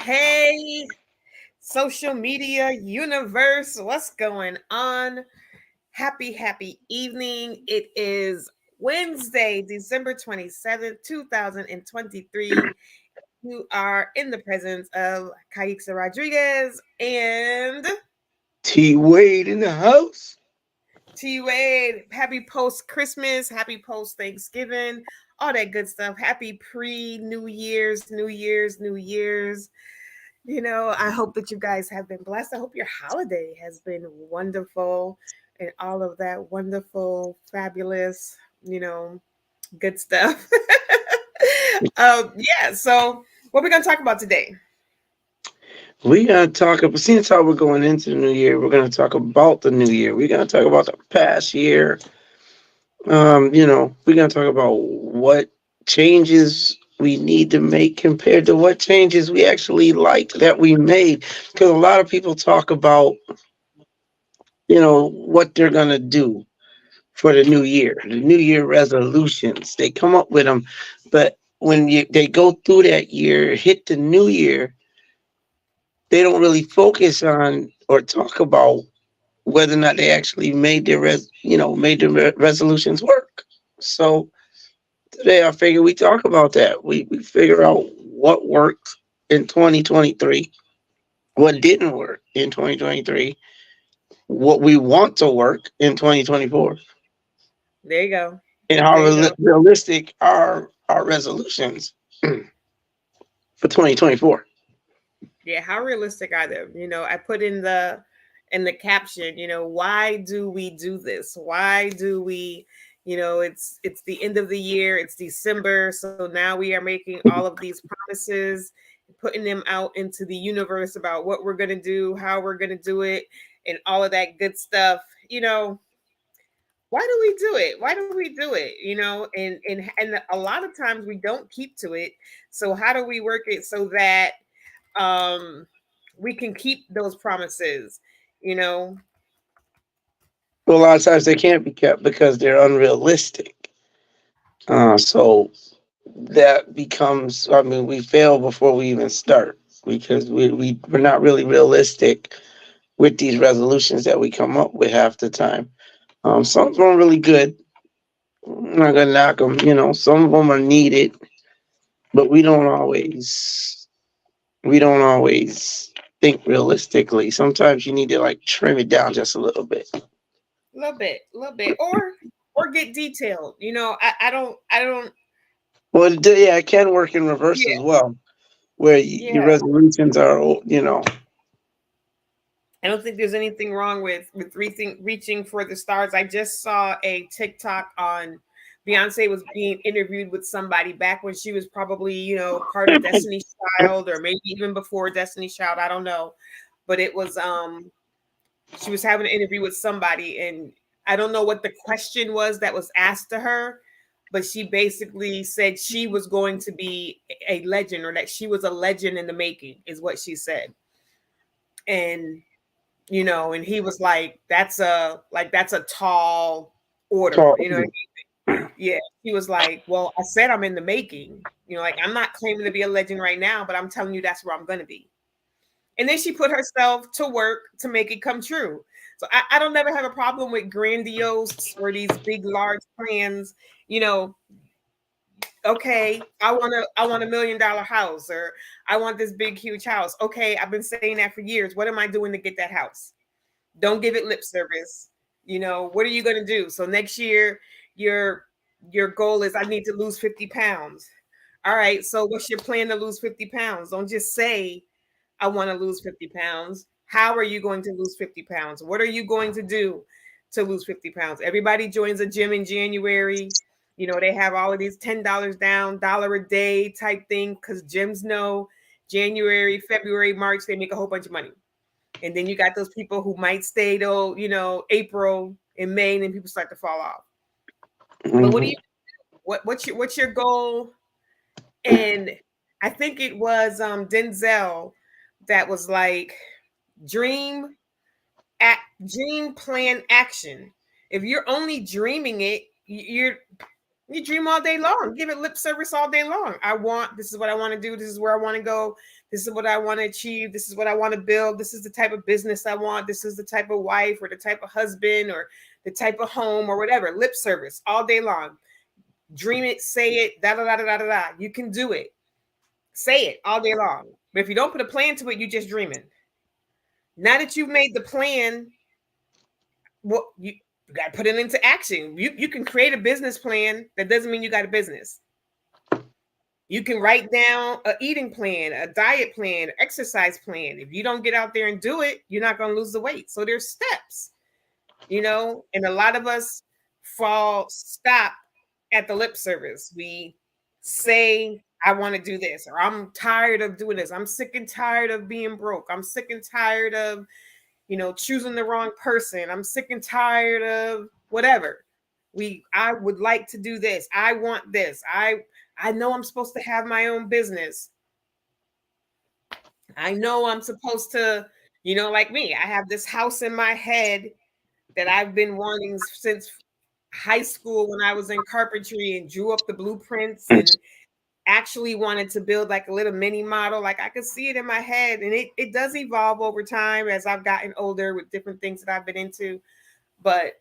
Hey, social media universe, what's going on? Happy evening. It is Wednesday, December 27th, 2023. You are in the presence of Caixa Rodriguez and T Wade in the house. T Wade. Happy post Christmas, happy post Thanksgiving, all that good stuff. Happy pre New Year's, New Year's, New Year's. I hope that you guys have been blessed. I hope your holiday has been wonderful and all of that wonderful, fabulous, good stuff. Yeah, so what we're going to talk about today? We gonna talk about since how we're going into the new year. We're gonna talk about the new year. We're gonna talk about the past year. We're gonna talk about what changes we need to make compared to what changes we actually like that we made. Because a lot of people talk about what they're gonna do for the new year, the new year resolutions. They come up with them, but when they go through that year, hit the new year, they don't really focus on or talk about whether or not they actually made their resolutions work. So today I figure we talk about that. We figure out what worked in 2023, what didn't work in 2023, what we want to work in 2024, There you go. and how There you go. realistic are our resolutions for 2024. Yeah, how realistic are they? I put in the caption, why do we do this? Why do we, it's the end of the year, it's December, so now we are making all of these promises, putting them out into the universe about what we're going to do, how we're going to do it, and all of that good stuff. Why do we do it? Why do we do it? And a lot of times we don't keep to it. So how do we work it so that um we can keep those promises, you know? Well, a lot of times they can't be kept because they're unrealistic. So that becomes, I mean, we fail before we even start because we're not really realistic with these resolutions that we come up with half the time. Some of them are really good. I'm not gonna knock them. Some of them are needed, but we don't always think realistically. Sometimes you need to like trim it down just a little bit. A little bit, or get detailed. I don't. Well, yeah, it can work in reverse Yeah, as well, where your yeah. resolutions are. I don't think there's anything wrong with reaching for the stars. I just saw a TikTok on Beyonce was being interviewed with somebody back when she was probably, part of Destiny's Child, or maybe even before Destiny's Child. I don't know, but it was she was having an interview with somebody, and I don't know what the question was that was asked to her, but she basically said she was going to be a legend, or that she was a legend in the making, is what she said. And and he was like, that's a tall order, So, yeah. He was like, well, I said I'm in the making, like, I'm not claiming to be a legend right now, but I'm telling you that's where I'm gonna be. And then she put herself to work to make it come true. So I don't never have a problem with grandiose or these big, large plans. You know, okay, I want $1 million house, or I want this big, huge house. Okay, I've been saying that for years. What am I doing to get that house? Don't give it lip service. What are you gonna do? So next year, your your goal is, I need to lose 50 pounds. All right, so what's your plan to lose 50 pounds? Don't just say I want to lose 50 pounds. How are you going to lose 50 pounds? What are you going to do to lose 50 pounds? Everybody joins a gym in January. They have all of these $10 down, dollar a day type thing, because gyms know January, February, March, they make a whole bunch of money. And then you got those people who might stay till, April and May, and then people start to fall off. But what do mhm. you what's your goal? And I think it was Denzel that was like, dream dream, plan, action. If you're only dreaming it, you're You dream all day long. Give it lip service all day long. This is what I want to do. This is where I want to go. This is what I want to achieve. This is what I want to build. This is the type of business I want. This is the type of wife or the type of husband or the type of home or whatever. Lip service all day long. Dream it, say it, da da da da da da. You can do it. Say it all day long. But if you don't put a plan to it, you just dreaming. Now that you've made the plan, well, you got to put it into action. You can create a business plan. That doesn't mean you got a business. You can write down a eating plan, a diet plan, exercise plan. If you don't get out there and do it, you're not going to lose the weight. So there's steps, and a lot of us stop at the lip service. We say, I want to do this, or I'm tired of doing this. I'm sick and tired of being broke. I'm sick and tired of, choosing the wrong person. I'm sick and tired of whatever. I would like to do this. I want this. I know I'm supposed to have my own business. I know I'm supposed to, like me, I have this house in my head that I've been wanting since high school when I was in carpentry and drew up the blueprints and actually wanted to build like a little mini model. Like I could see it in my head, and it does evolve over time as I've gotten older with different things that I've been into. But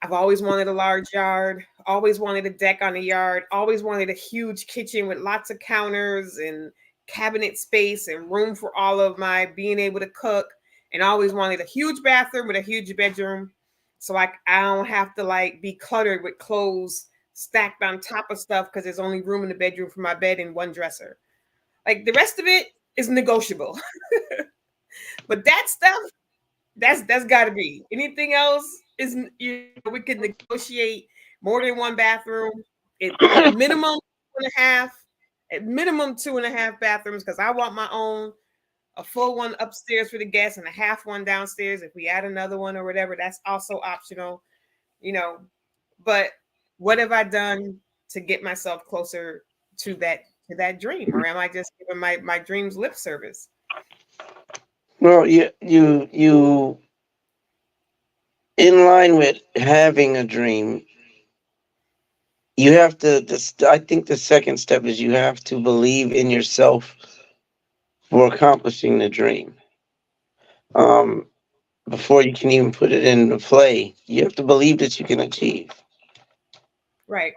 I've always wanted a large yard, always wanted a deck on the yard, always wanted a huge kitchen with lots of counters and cabinet space and room for all of my being able to cook, and always wanted a huge bathroom with a huge bedroom. So I don't have to like be cluttered with clothes stacked on top of stuff because there's only room in the bedroom for my bed and one dresser. Like the rest of it is negotiable. But that stuff, that's got to be. Anything else is, we could negotiate more than one bathroom. At minimum two and a half, at minimum 2.5 bathrooms, because I want my own, a full one upstairs for the guests and a half one downstairs. If we add another one or whatever, that's also optional. You know, but what have I done to get myself closer to that dream, or am I just giving my dreams lip service? Well, you in line with having a dream, you have to. I think the second step is you have to believe in yourself for accomplishing the dream. Um, Before you can even put it into play, you have to believe that you can achieve. Right.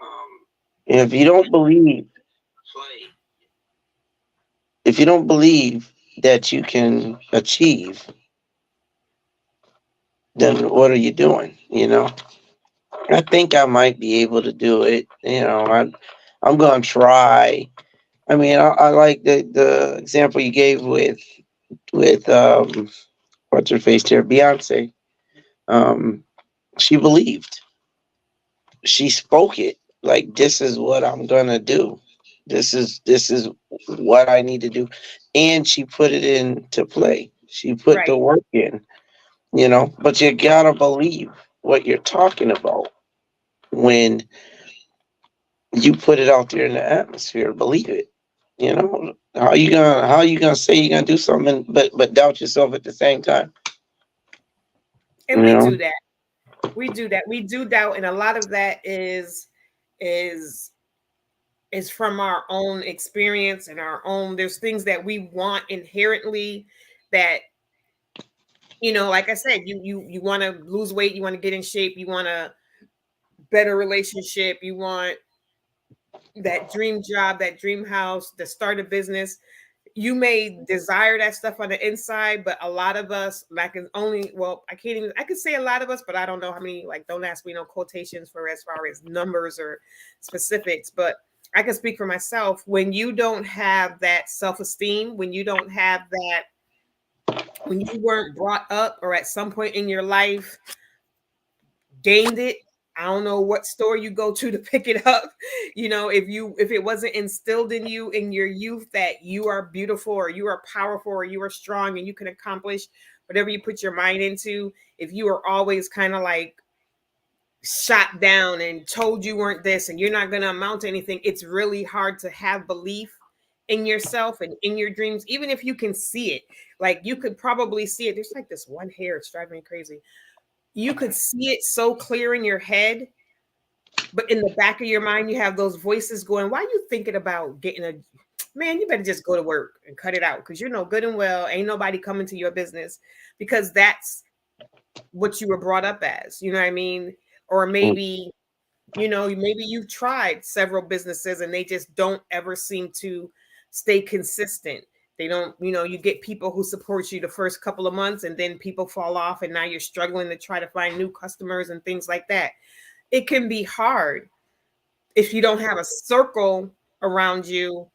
And if you don't believe that you can achieve, then what are you doing? I think I might be able to do it. I'm going to try. I mean, I like the example you gave with what's her face there, Beyonce. Um, she believed. She spoke it like, this is what I'm gonna do. This is what I need to do, and she put it into play. She put the Right. work in. But you gotta believe what you're talking about when you put it out there in the atmosphere. Believe it. How you gonna say you're gonna do something but doubt yourself at the same time? You And we know. do that. We do that. We do doubt, and a lot of that is is from our own experience and our own. There's things that we want inherently that, like I said, you want to lose weight, you want to get in shape, you want a better relationship, you want that dream job, that dream house, to start a business. You may desire that stuff on the inside, but a lot of us, like, is only, well, I can't even, I could say a lot of us, but I don't know how many, like, don't ask me no quotations for as far as numbers or specifics, but I can speak for myself. When you don't have that self-esteem, when you don't have that, when you weren't brought up or at some point in your life gained it, I don't know what store you go to pick it up. If it wasn't instilled in you in your youth that you are beautiful or you are powerful or you are strong and you can accomplish whatever you put your mind into, if you are always kind of like shot down and told you weren't this and you're not going to amount to anything, it's really hard to have belief in yourself and in your dreams, even if you can see it. Like, you could probably see it. There's like this one hair, it's driving me crazy. You could see it so clear in your head, But in the back of your mind, you have those voices going, why are you thinking about getting a man? You better just go to work and cut it out because you know good and well ain't nobody coming to your business because that's what you were brought up as. You know what I mean? Or Mm. maybe, you know, maybe you've tried several businesses and they just don't ever seem to stay consistent. They don't, you know, you get people who support you the first couple of months and then people fall off and now you're struggling to try to find new customers and things like that. It can be hard if you don't have a circle around you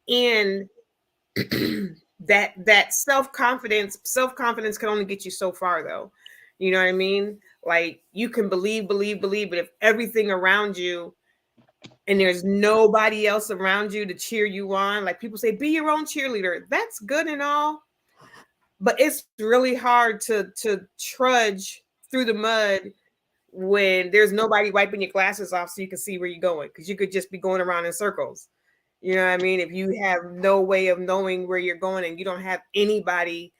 and that self-confidence can only get you so far though. You know what I mean? Like you can believe, but if everything around you and there's nobody else around you to cheer you on, like people say be your own cheerleader, that's good and all, but it's really hard to trudge through the mud when there's nobody wiping your glasses off so you can see where you're going because you could just be going around in circles. You know what I mean? If you have no way of knowing where you're going and you don't have anybody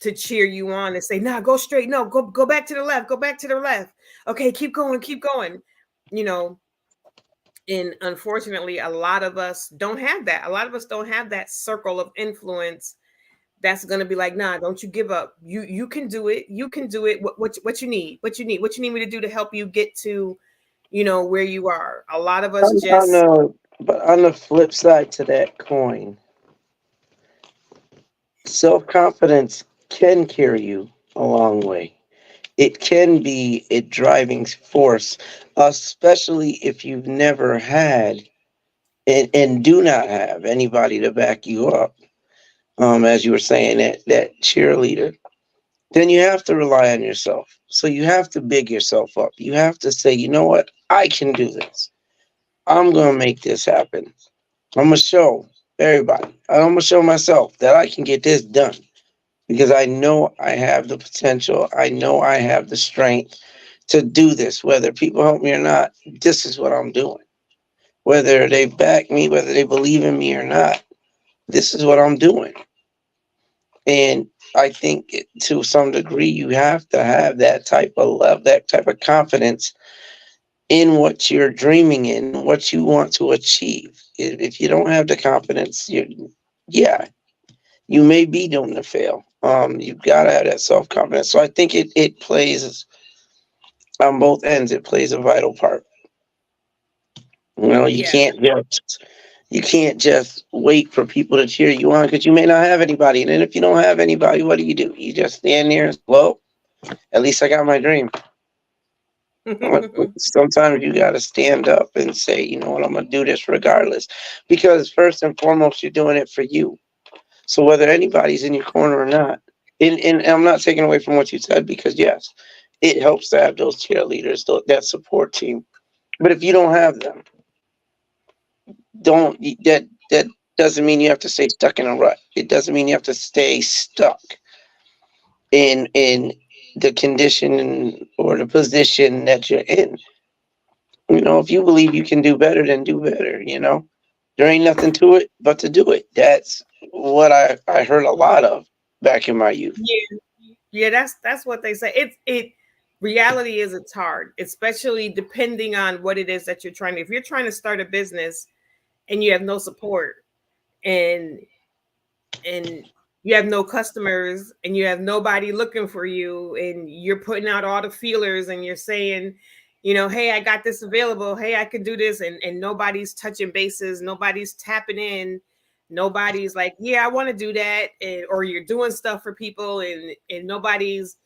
to cheer you on and say, "Nah, go straight. No, go back to the left. Go back to the left. Okay, keep going, keep going." You know, and unfortunately, a lot of us don't have that. A lot of us don't have that circle of influence that's going to be like, "Nah, don't you give up. You can do it. You can do it. What you need? What you need? What you need me to do to help you get to, you know, where you are." A lot of us I just know, but on the flip side to that coin, self confidence can carry you a long way. It can be a driving force, especially if you've never had and do not have anybody to back you up. As you were saying, that cheerleader, then you have to rely on yourself. So you have to big yourself up. You have to say, you know what, I can do this. I'm gonna make this happen. I'm gonna show everybody. I'm gonna show myself that I can get this done because I know I have the potential. I know I have the strength to do this. Whether people help me or not, this is what I'm doing. Whether they back me, whether they believe in me or not, this is what I'm doing. And I think to some degree, you have to have that type of love, that type of confidence in what you're dreaming in, what you want to achieve. If you don't have the confidence, yeah, you may be doomed to fail. You've got to have that self confidence. So I think it plays on both ends. It plays a vital part. You know, yeah. you can't just wait for people to cheer you on because you may not have anybody. And then if you don't have anybody, what do? You just stand there and say, well, at least I got my dream. Sometimes you got to stand up and say, you know what, I'm going to do this regardless. Because first and foremost, you're doing it for you. So whether anybody's in your corner or not, and I'm not taking away from what you said because yes, it helps to have those cheerleaders, that support team. But if you don't have them, don't that doesn't mean you have to stay stuck in a rut. It doesn't mean you have to stay stuck in the condition or the position that you're in. You know, if you believe you can do better, then do better. You know, there ain't nothing to it but to do it. That's what I heard a lot of back in my youth. Yeah, yeah, that's what they say. It reality is it's hard, especially depending on what it is that you're trying to. If you're trying to start a business and you have no support and and you have no customers and you have nobody looking for you and you're putting out all the feelers and you're saying, you know, hey, I got this available, hey, I could do this, and nobody's touching bases, nobody's tapping in, nobody's like, yeah, I want to do that, and, or you're doing stuff for people and nobody's,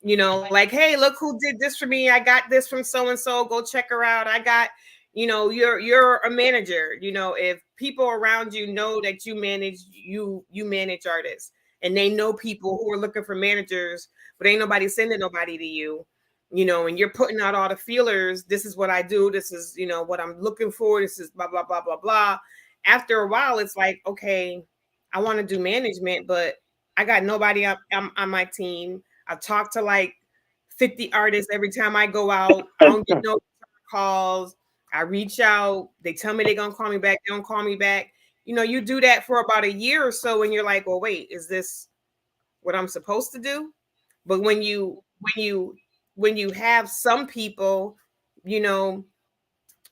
you know, like, hey, look who did this for me, I got this from so and so, go check her out, I got, you know, you're a manager. You know, if people around you know that you manage artists and they know people who are looking for managers, but ain't nobody sending nobody to you, you know, and you're putting out all the feelers, this is what I do, this is, you know, what I'm looking for, this is blah blah blah blah blah. After a while it's like, okay, I want to do management, but I got nobody on my team. I've talked to like 50 artists every time I go out. I don't get no calls. I reach out. They tell me they're gonna call me back. They don't call me back. You know, you do that for about a year or so, and you're like, well, wait, is this what I'm supposed to do? But when you have some people, you know,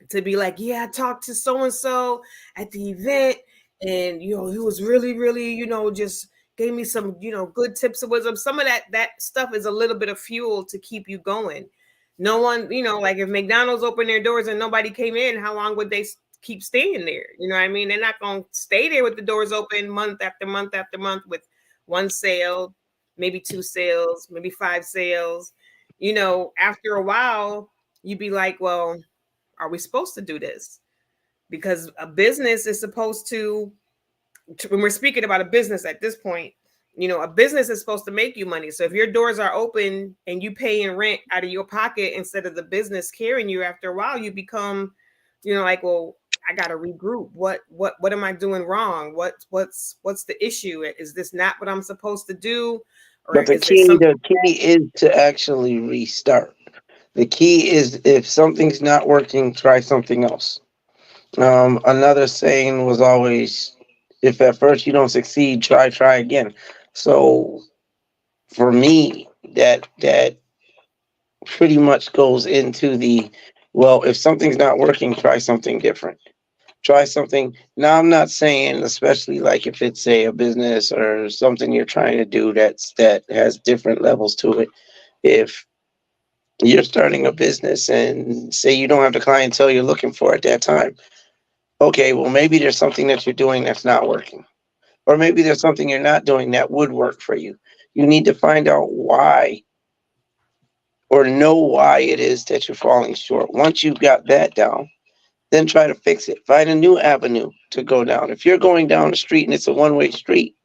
to be like, yeah, I talked to so and so at the event, and he was really, really, just gave me some, good tips of wisdom. Some of that stuff is a little bit of fuel to keep you going. No one, like if McDonald's opened their doors and nobody came in, how long would they keep staying there? You know what I mean? They're not going to stay there with the doors open month after month after month with one sale, maybe two sales, maybe five sales. After a while, you'd be like, well, are we supposed to do this? Because a business is supposed to when we're speaking about a business at this point, a business is supposed to make you money. So if your doors are open and you pay in rent out of your pocket instead of the business carrying you, after a while you become, like, well, I got to regroup. What am I doing wrong? What's the issue? Is this not what I'm supposed to do? Or But the is there key, something? the key is to actually restart. The key is if something's not working, try something else. Another saying was always, if at first you don't succeed, try again. So for me, that pretty much goes into the, well, if something's not working, try something different. Try something. Now, I'm not saying, especially like if it's a business or something you're trying to do that has different levels to it. If you're starting a business and say you don't have the clientele you're looking for at that time, okay, well, maybe there's something that you're doing that's not working. Or maybe there's something you're not doing that would work for you. You need to find out why or know why it is that you're falling short. Once you've got that down, then try to fix it. Find a new avenue to go down. If you're going down the street and it's a one-way street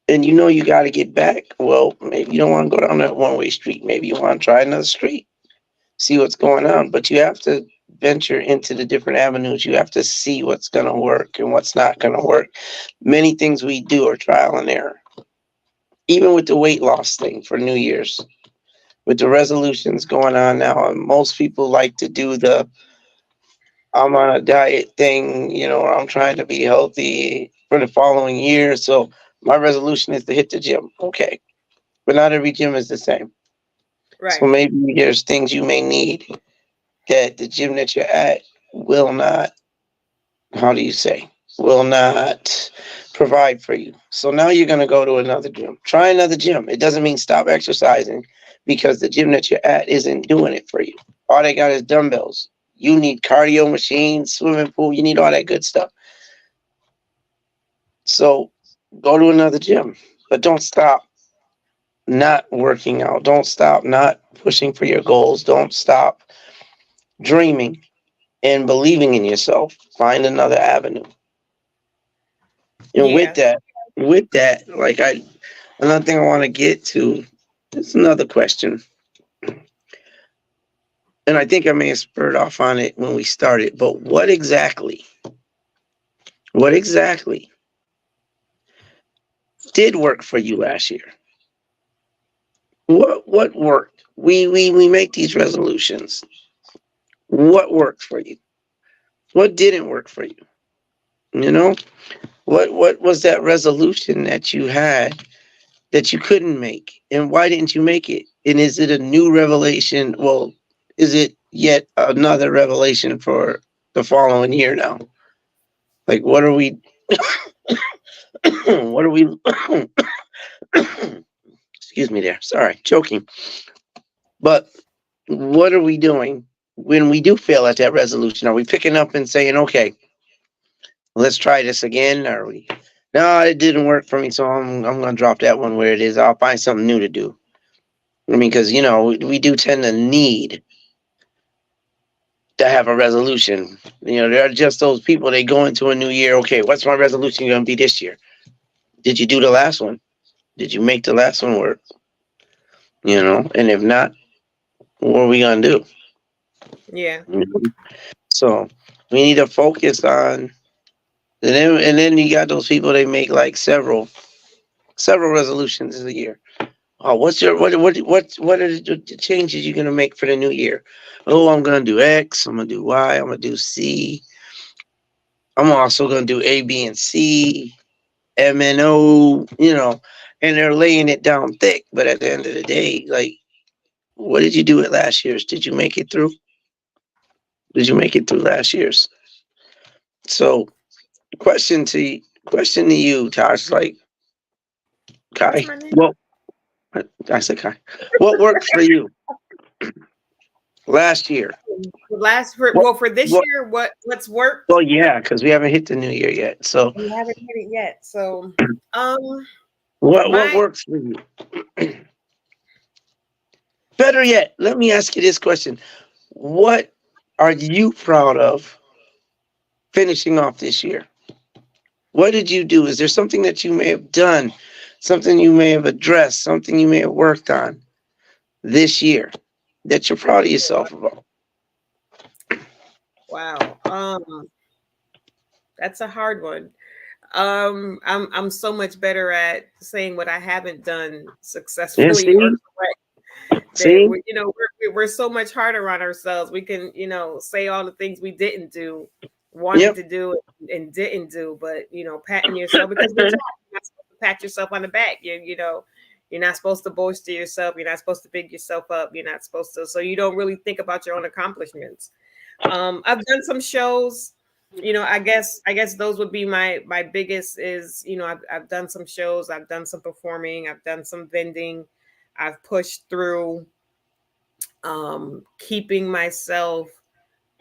and you know you got to get back, well, maybe you don't want to go down that one-way street. Maybe you want to try another street, see what's going on. But you have to venture into the different avenues. You have to see what's going to work and what's not going to work. Many things we do are trial and error. Even with the weight loss thing for New Year's, with the resolutions going on now, and most people like to do the I'm on a diet thing, or I'm trying to be healthy for the following year. So my resolution is to hit the gym. Okay. But not every gym is the same. So Right. maybe there's things you may need that the gym that you're at will not, how do you say, will not provide for you. So now you're going to go to another gym. Try another gym. It doesn't mean stop exercising because the gym that you're at isn't doing it for you. All they got is dumbbells. You need cardio machines, swimming pool. You need all that good stuff. So go to another gym, but don't stop not working out. Don't stop not pushing for your goals. Don't stop dreaming and believing in yourself. Find another avenue. And Yeah. with that, another thing I want to get to is another question. And I think I may have spurred off on it when we started, but what exactly did work for you last year? What worked? We make these resolutions. What worked for you? What didn't work for you? You know, what was that resolution that you had that you couldn't make, and why didn't you make it? And is it a new revelation? Well, is it yet another revelation for the following year now? Like, what are we? What are we? Excuse me, there. Sorry, choking. But what are we doing when we do fail at that resolution? Are we picking up and saying, okay, let's try this again? Are we? No, it didn't work for me, so I'm gonna drop that one where it is. I'll find something new to do. I mean, because we do tend to need to have a resolution. There are just those people. They go into a new year. Okay, what's my resolution going to be this year? Did you do the last one? Did you make the last one work? And if not, what are we gonna do? Yeah. You know? So we need to focus on. And then you got those people. They make like several resolutions a year. Oh, what are the changes you're gonna make for the new year? Oh, I'm gonna do X. I'm gonna do Y. I'm gonna do Z. I'm also gonna do A, B, and C, M, N, O. And they're laying it down thick. But at the end of the day, like, what did you do it last year? Did you make it through? Did you make it through last year's? So, question to you, Tosh. Like What's Kai, my name? what I said, Kai. What worked for you last year? What? For this What? year, what's worked? Well, yeah, because we haven't hit the new year yet. So, We haven't hit it yet. So, um, what my works for you? Better yet, let me ask you this question: what are you proud of finishing off this year? What did you do? Is there something that you may have done, something you may have addressed, something you may have worked on this year that you're proud of yourself about? wow. That's a hard one. I'm so much better at saying what I haven't done Yeah, successfully or see, correct. That see, we, we're so much harder on ourselves. We can, say all the things we didn't do, wanted yep, to do, and didn't do, but patting yourself because we're taught you're not supposed to pat yourself on the back. You're not supposed to bolster yourself. You're not supposed to big yourself up. You're not supposed to. So you don't really think about your own accomplishments. I've done some shows. I guess those would be my biggest is I've done some shows. I've done some performing. I've done some vending. I've pushed through keeping myself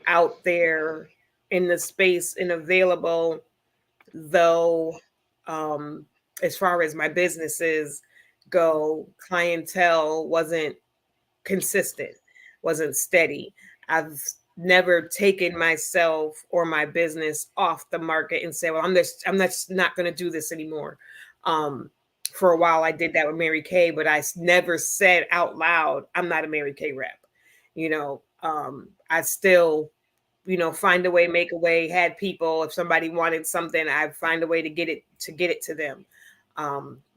out there in the space and available, though um, as far as my businesses go, clientele wasn't consistent, wasn't steady. I've never taken myself or my business off the market and said, "Well, I'm just not going to do this anymore." Um, for a while, I did that with Mary Kay, but never said out loud, "I'm not a Mary Kay rep." I still find a way, make a way. Had people, if somebody wanted something, I find a way to get it to them.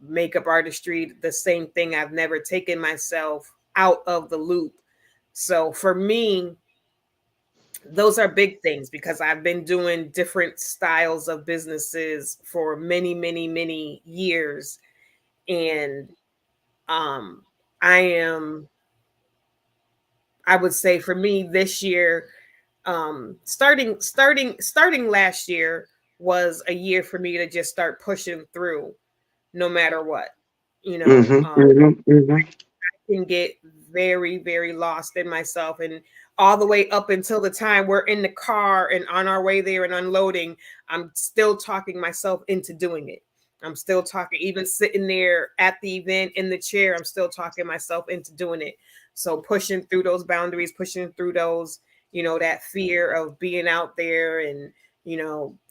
Makeup artistry, the same thing. I've never taken myself out of the loop. So for me, those are big things because I've been doing different styles of businesses for many, many, many years. And um, I am, I would say for me this year, starting last year was a year for me to just start pushing through no matter what. You know, mm-hmm, um, mm-hmm, mm-hmm. can get very, very lost in myself. And all the way up until the time we're in the car and on our way there and unloading, I'm still talking myself into doing it. I'm still talking, even sitting there at the event in the chair, I'm still talking myself into doing it. So pushing through those boundaries, pushing through those, that fear of being out there and,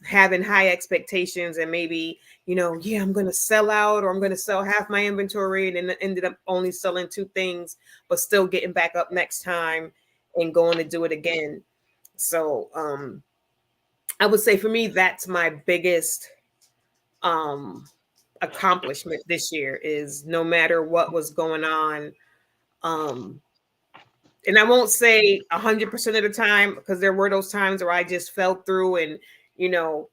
having high expectations and maybe yeah, I'm going to sell out or I'm going to sell half my inventory and then ended up only selling two things, but still getting back up next time and going to do it again. So I would say for me, that's my biggest um, accomplishment this year is no matter what was going on. Um, and I won't say 100% of the time because there were those times where I just fell through and, you know,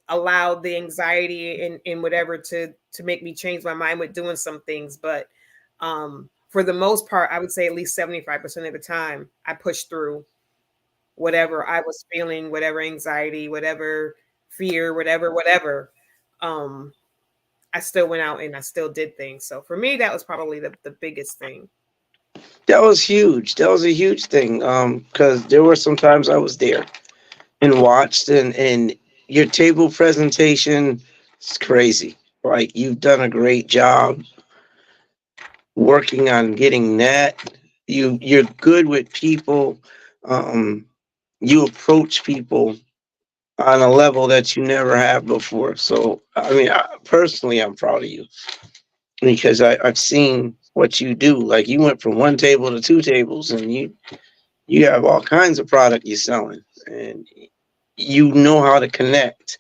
allowed the anxiety and whatever to make me change my mind with doing some things. But for the most part, I would say at least 75% of the time I pushed through whatever I was feeling, whatever anxiety, whatever fear, whatever. Um, I still went out and I still did things. So for me, that was probably the biggest thing. That was huge. That was a huge thing. Because there were some times I was there and watched, and your table presentation is crazy. Like you've done a great job working on getting that. You're good with people. Um, you approach people on a level that you never have before. So I mean, personally, I'm proud of you because I've seen what you do. Like you went from one table to two tables, and you have all kinds of product you're selling, and you know how to connect.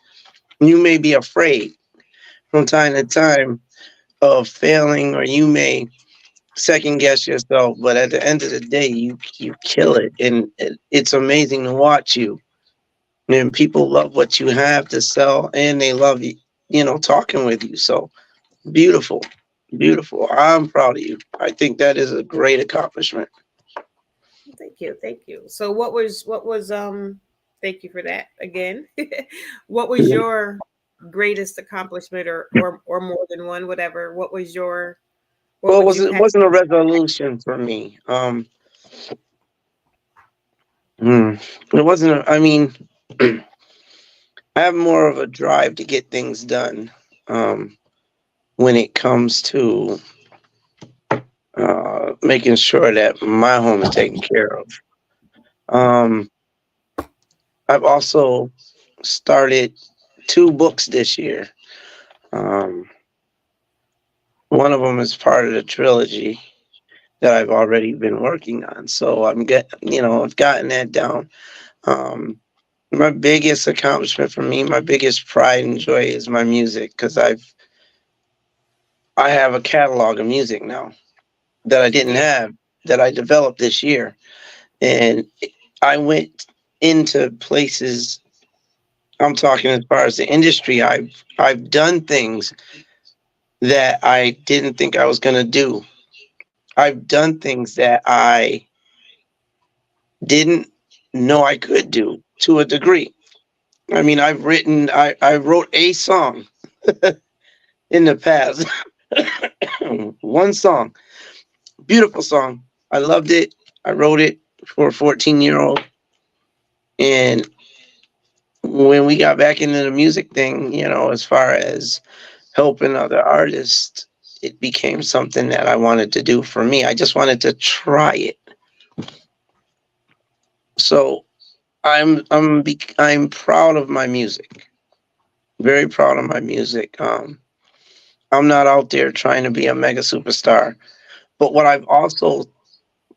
You may be afraid from time to time of failing, or you may second guess yourself, but at the end of the day, you kill it, and it's amazing to watch you. And people love what you have to sell, and they love you, talking with you. So beautiful, beautiful. I'm proud of you. I think that is a great accomplishment. Thank you, thank you. So what was thank you for that again. What was Yeah. your greatest accomplishment, or more than one, whatever. What Well, would you it have? wasn't a resolution for me. It wasn't. I mean, I have more of a drive to get things done. Um, when it comes to making sure that my home is taken care of. Um, I've also started two books this year. Um, one of them is part of the trilogy that I've already been working on. So I've gotten that down. Um, my biggest accomplishment for me, my biggest pride and joy is my music because I have a catalog of music now that I didn't Yeah, have that I developed this year, and I went into places. I'm talking as far as the industry. I've done things that I didn't think I was going to do. I've done things that I didn't know I could do to a degree. I mean, I wrote a song in the past. One song, beautiful song. I loved it. I wrote it for a 14-year-old. And when we got back into the music thing, as far as helping other artists, it became something that I wanted to do for me. I just wanted to try it. So I'm proud of my music. Very proud of my music. I'm not out there trying to be a mega superstar. But what I've also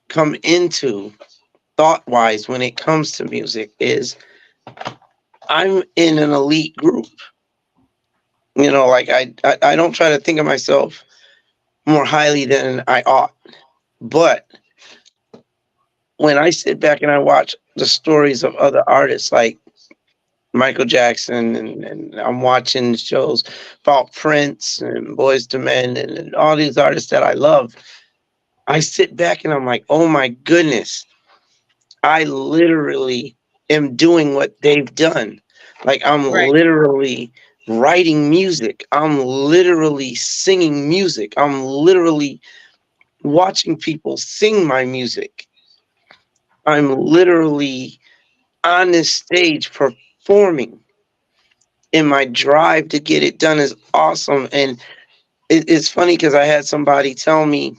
come into thought wise when it comes to music is I'm in an elite group. Like I don't try to think of myself more highly than I ought. But when I sit back and I watch the stories of other artists like Michael Jackson, and I'm watching shows about Prince and Boys to Men and all these artists that I love, I sit back and I'm like, oh my goodness, I literally am doing what they've done. Like I'm right. literally writing music. I'm literally singing music. I'm literally watching people sing my music. I'm literally on this stage performing, and my drive to get it done is awesome. And it's funny because I had somebody tell me,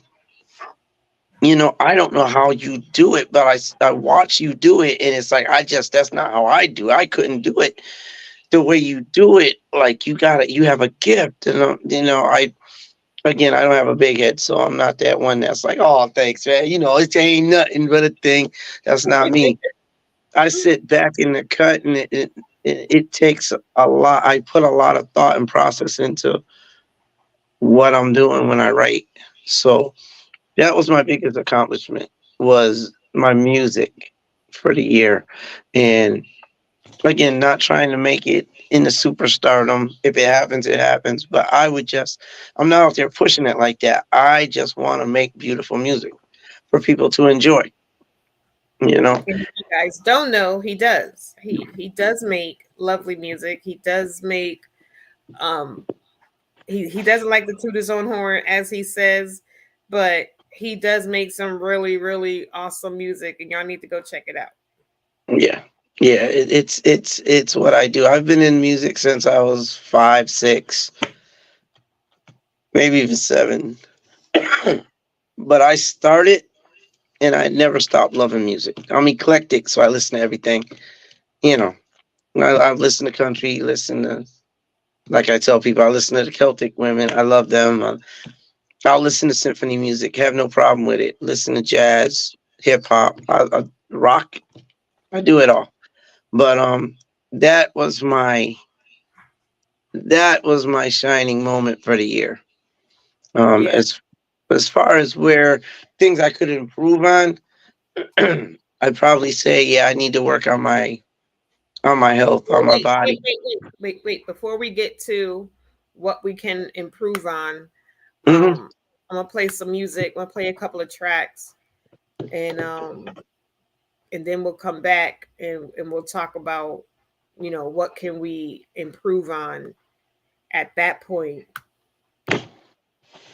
I don't know how you do it, but I watch you do it, and it's like that's not how I do. I couldn't do it the way you do it. Like you have a gift, and I again, I don't have a big head, so I'm not that one that's like, oh, thanks, man. It ain't nothing but a thing. That's not me. I sit back in the cut, and it takes a lot. I put a lot of thought and process into what I'm doing when I write. So that was my biggest accomplishment, was my music for the year. And again, not trying to make it into superstardom. If it happens, it happens. But I'm not out there pushing it like that. I just want to make beautiful music for people to enjoy, you know? And if you guys don't know, he does. He does make lovely music. He does make um he doesn't like to toot his own horn, as he says, but he does make some really, really awesome music, and y'all need to go check it out. Yeah. Yeah, it's what I do. I've been in music since I was 5, 6, maybe even 7. But I started and I never stopped loving music. I'm eclectic, so I listen to everything. You know, I listen to country, like I tell people, I listen to the Celtic women. I love them. I'll listen to symphony music, have no problem with it. Listen to jazz, hip hop, rock. I do it all. But that was my that was my shining moment for the year. Yeah. As far as where things I could improve on, I'd probably say, yeah, I need to work on my health, Well, on my body. wait. Before we get to what we can improve on, Hmm. I'm gonna play some music. I'm gonna play a couple of tracks, and and then we'll come back and we'll talk about, what can we improve on at that point.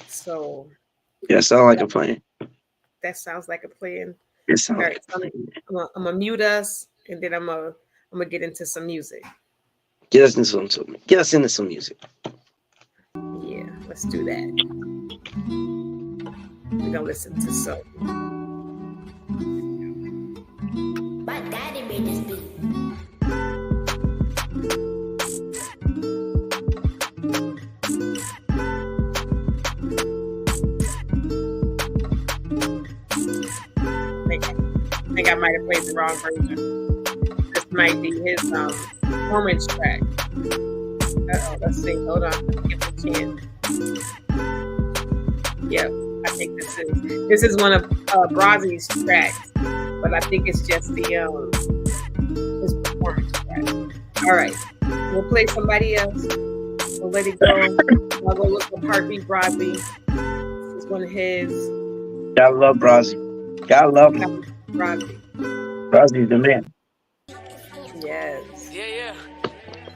So Yeah, sound like yeah, a plan. that sounds like a plan. It All sounds right, like so a plan. I'm gonna mute us, and then I'm gonna get into some music. Get us into some music. Yeah, let's do that. We're gonna listen to some. My daddy made this beat. I think I might have played the wrong version. This might be his performance track. Let's see. Hold on. Let's get the chance. Yep, I think this is one of Brazi's tracks, but I think it's just the his performance track. All right, we'll play somebody else. We'll let it go. I'll go look for Heartbeat Brazi. This is one of his. Gotta love Brazi. Gotta love him. Brazi. Brazi's the man. Yes. Yeah.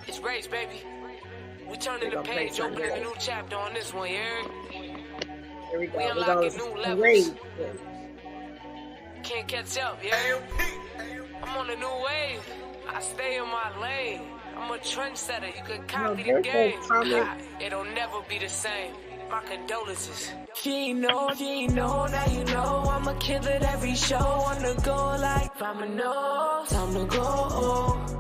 It's race, baby. We turning the page, opening a new chapter on this one, yeah? Here we go. We We're unlocking going new to levels. raid. Can't catch up, yeah? I'm on a new wave. I stay in my lane. I'm a trendsetter. You can copy the game. It'll never be the same. My condolences. She ain't know, now you know I'ma kill it every show on the go like I'ma know. Time to go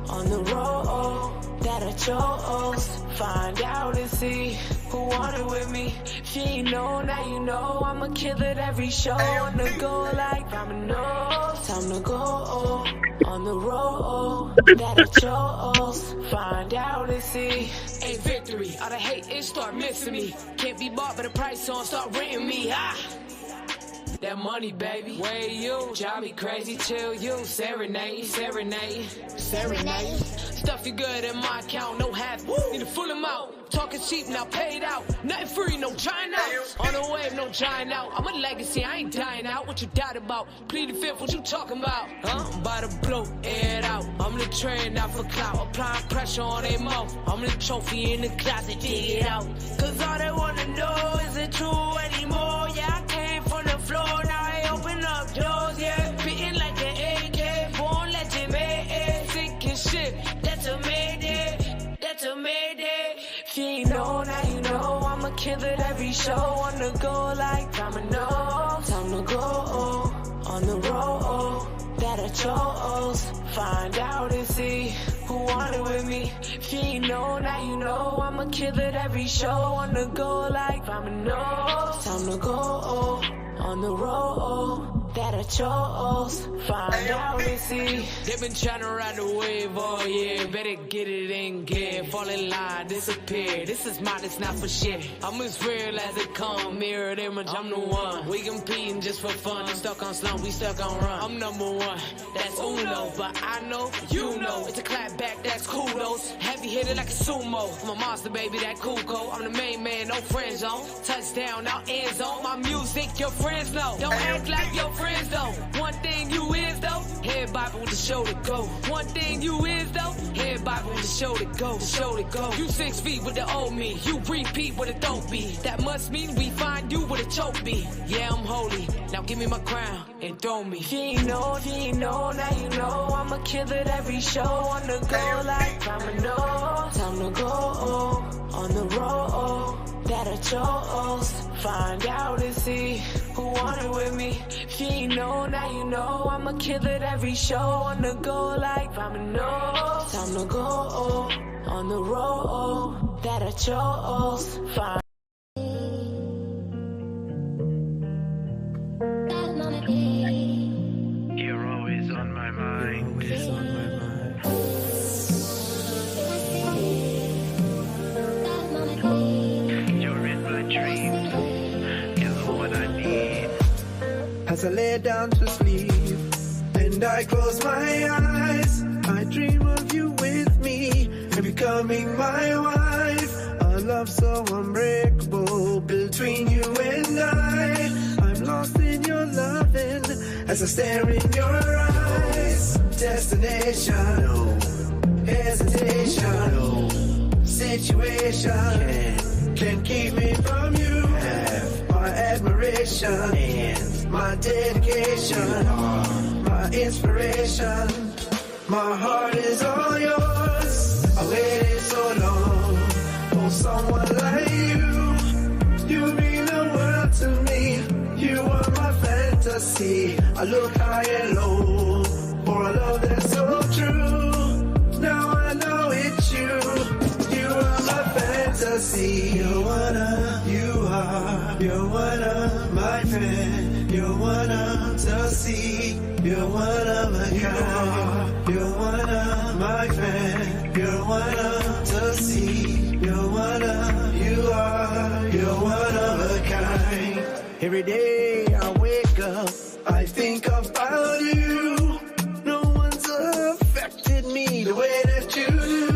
on the road that I chose. Find out and see who want it with me. She ain't know, now you know I'ma kill it every show on the go like I'ma know. Time to go on the road that I chose. Find out and see. Ain't victory. All the hate is start missing me. Can't be bought by the price on start renting me. That money, baby. Way you drive me crazy, chill you. Serenade. Stuff you good in my account, no half. Need a full amount. Talking cheap, now paid out. Nothing free, no trying out. On the wave, no trying out. I'm a legacy, I ain't dying out. What you doubt about? Plead the fifth, what you talking about? Huh? I'm about to blow it out. I'm the trend, not for clout. Applying pressure on their mouth. I'm the trophy in the closet, dig it out. Cause all they wanna know is it true anymore? Yeah, I came from the floor, now I open up doors, yeah. Beating like an AK, born legend, man. Sick and shit, that's a mayday, that's a mayday. She ain't know, now you know I'ma kill it every show on the go like I'ma know. Time to go on the road that I chose. Find out and see who want it with me. She ain't know, now you know I'ma kill it every show on the go like I'ma know. Time to go on the road that I chose. Find out and see. They've been trying to ride the wave all year. Better get it and get. Fall in line, disappear. This is mine, it's not for shit. I'm as real as it come. Mirror image, I'm the one. We competing just for fun. They stuck on slump, we stuck on run. I'm number one, that's uno. But I know, you know, it's a clap back, that's kudos. Heavy hitter like a sumo. I'm a monster, baby, that cool code. I'm the main man, no friend zone. Touchdown, now end zone. My music, your friends know. Don't act like your friends though. One thing you is though, head bopping with the show to go. One thing you is though, head bopping with the show to go. The show to go. You 6 feet with the old me, you repeat with a dope be. That must mean we find you with a choke be. Yeah, I'm holy. Now give me my crown and throw me. She ain't know, now you know I'ma kill it every show on the go like I'ma know. Time to go on the road that I chose. Find out and see who want it with me. She ain't know, now you know I'ma kill it every show on the go like I'ma know. Time to go on the road that I chose. Find You're always on my mind. You're in my dreams. You're what I need. As I lay down to sleep and I close my eyes, I dream of you with me and becoming my wife. A love so unbreakable between you and I. I'm lost in your loving as I stare in your eyes. Destination, no hesitation, no situation can keep me from you. Have my admiration and my dedication, my inspiration. My heart is all yours. I waited so long for someone like you. You mean the world to me. You are my fantasy. I look high and low for a love that's so true. Now I know it's you. You are my fantasy. You're one of my friends. You're one of to see. You're one of a kind. You're one of my friends. You're one of to see. You're one of you are. You're one of a kind. Every day I wake up, I think about you. No one's affected me the way that you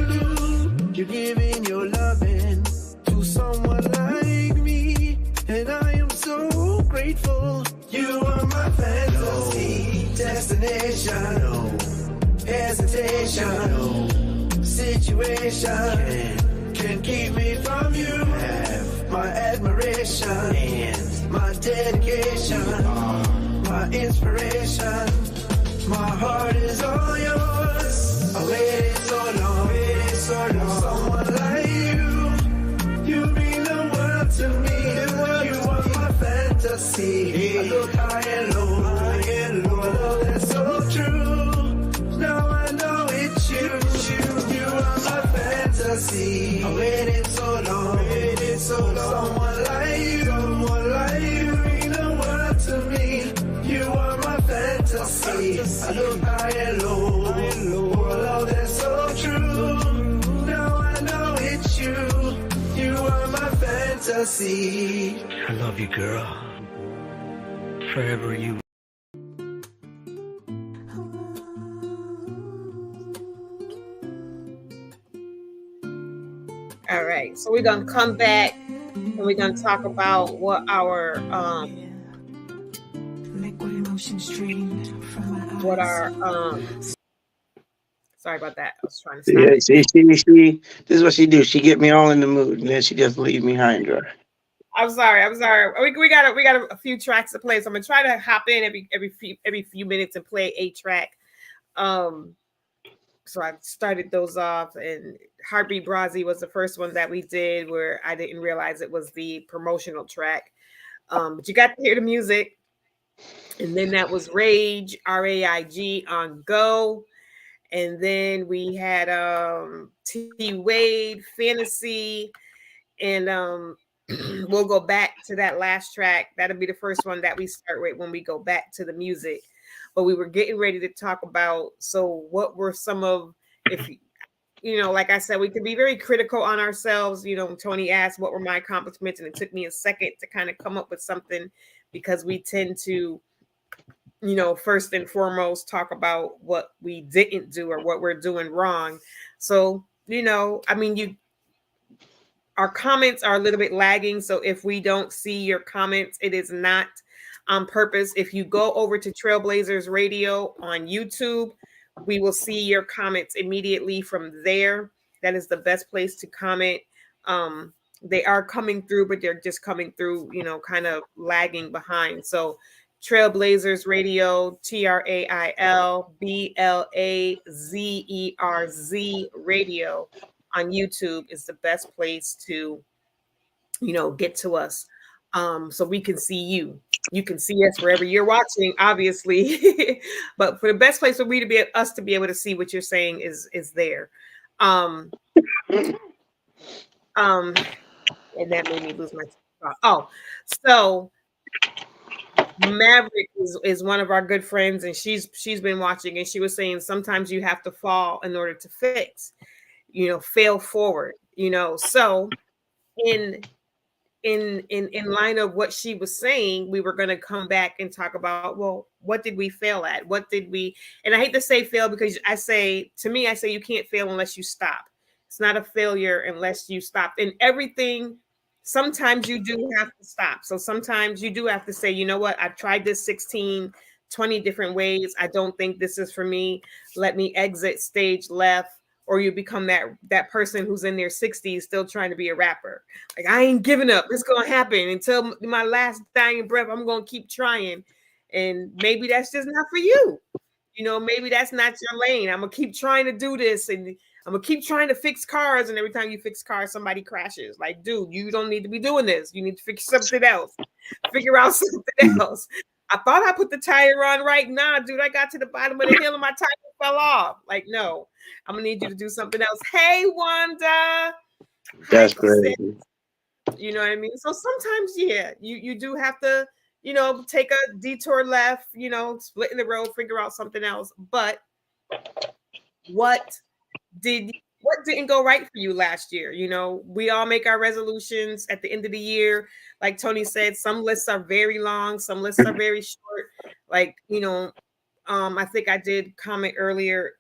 do. You're giving your loving to someone like me, and I am so grateful. You are my fantasy, destination, no hesitation, no situation can keep me from you. Have my admiration and my dedication, my inspiration. My heart is all yours. I waited so long, someone like you. You mean the world to me. You are my fantasy. I look high and low, love that's so true. Now I know it's you. You are my fantasy. I waited so long, someone like you. You mean the world to me. You are my fantasy. I look high and low, love that's so true. Now I know it's you. You are my fantasy. I love you, girl. Forever you. All right, so we're gonna come back and we're gonna talk about what our Liquid emotion streamed from my eyes. what our sorry about that. I was trying to stop Yeah, it. see, this is what she do. She get me all in the mood, and then she just leave me high and dry. I'm sorry. We got a few tracks to play, so I'm gonna try to hop in every few minutes and play a track. So I started those off, and Heartbeat Brazzy was the first one that we did, where I didn't realize it was the promotional track. But you got to hear the music, and then that was Rage, RAIG on Go, and then we had T Wade, Fantasy, and we'll go back to that last track. That'll be the first one that we start with when we go back to the music. But we were getting ready to talk about, so what were some of, if you know, like I said, we can be very critical on ourselves. You know, Tony asked what were my accomplishments, and it took me a second to kind of come up with something, because we tend to, you know, first and foremost talk about what we didn't do or what we're doing wrong. So, you know, I mean, our comments are a little bit lagging. So if we don't see your comments, it is not on purpose. If you go over to Trailblazers Radio on YouTube, we will see your comments immediately from there. That is the best place to comment. They are coming through, but they're just coming through, you know, kind of lagging behind. So Trailblazers Radio, TrailBlazerz Radio on YouTube is the best place to, you know, get to us. So we can see you. You can see us wherever you're watching, obviously. But for the best place for me to be us to be able to see what you're saying is there. And that made me lose my thought. Oh, so Maverick is one of our good friends, and she's been watching, and she was saying sometimes you have to fall in order to fix, you know, fail forward, you know. So in line of what she was saying, we were going to come back and talk about, well, what did we fail at? What did we, and I hate to say fail, because I say you can't fail unless you stop. It's not a failure unless you stop. And everything, sometimes you do have to stop. So sometimes you do have to say, you know what, I've tried this 16, 20 different ways. I don't think this is for me. Let me exit stage left. Or you become that person who's in their 60s still trying to be a rapper. Like, I ain't giving up. It's gonna happen until my last dying breath. I'm gonna keep trying. And maybe that's just not for you. Maybe that's not your lane. I'm gonna keep trying to do this, and I'm gonna keep trying to fix cars. And every time you fix cars, somebody crashes. Like, dude, you don't need to be doing this. You need to fix something else. Figure out something else. I thought I put the tire on right. Nah, dude, I got to the bottom of the hill and my tire fell off. Like, no, I'm gonna need you to do something else. Hey, Wanda. Hi, That's sis. crazy. You know what I mean? So sometimes, yeah, you do have to, take a detour left, split in the road, figure out something else. But what did what didn't go right for you last year? We all make our resolutions at the end of the year. Like Tony said, some lists are very long, some lists are very short. Like, I think I did comment earlier,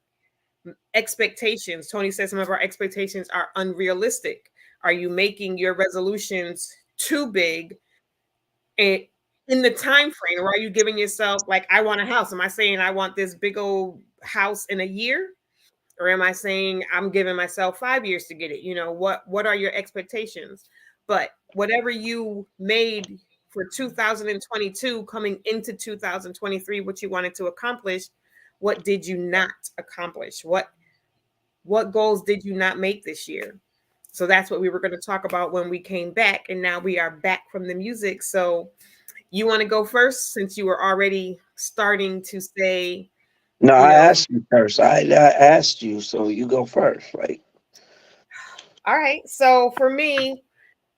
expectations. Tony said some of our expectations are unrealistic. Are you making your resolutions too big and in the time frame, or are you giving yourself, like, I want a house? Am I saying I want this big old house in a year? Or am I saying I'm giving myself 5 years to get it? What are your expectations? But whatever you made for 2022 coming into 2023, what you wanted to accomplish, what did you not accomplish? What goals did you not make this year? So that's what we were going to talk about when we came back. And now we are back from the music. So you want to go first, since you were already starting to say, No, you I know, asked you first. I asked you, so you go first. Like, all right. So for me,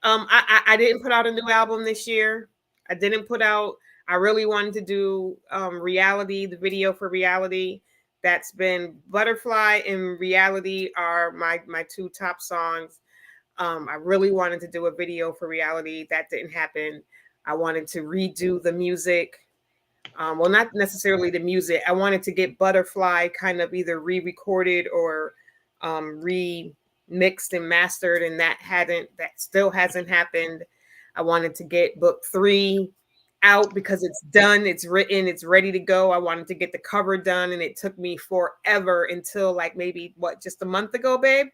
I didn't put out a new album this year. I didn't put out. I really wanted to do Reality, the video for Reality. That's been Butterfly and Reality are my two top songs. I really wanted to do a video for Reality. That didn't happen. I wanted to redo the music. Well, not necessarily the music. I wanted to get Butterfly kind of either re-recorded or remixed and mastered, and that still hasn't happened. I wanted to get book 3 out because it's done, it's written, it's ready to go. I wanted to get the cover done, and it took me forever until, like, maybe just a month ago, babe,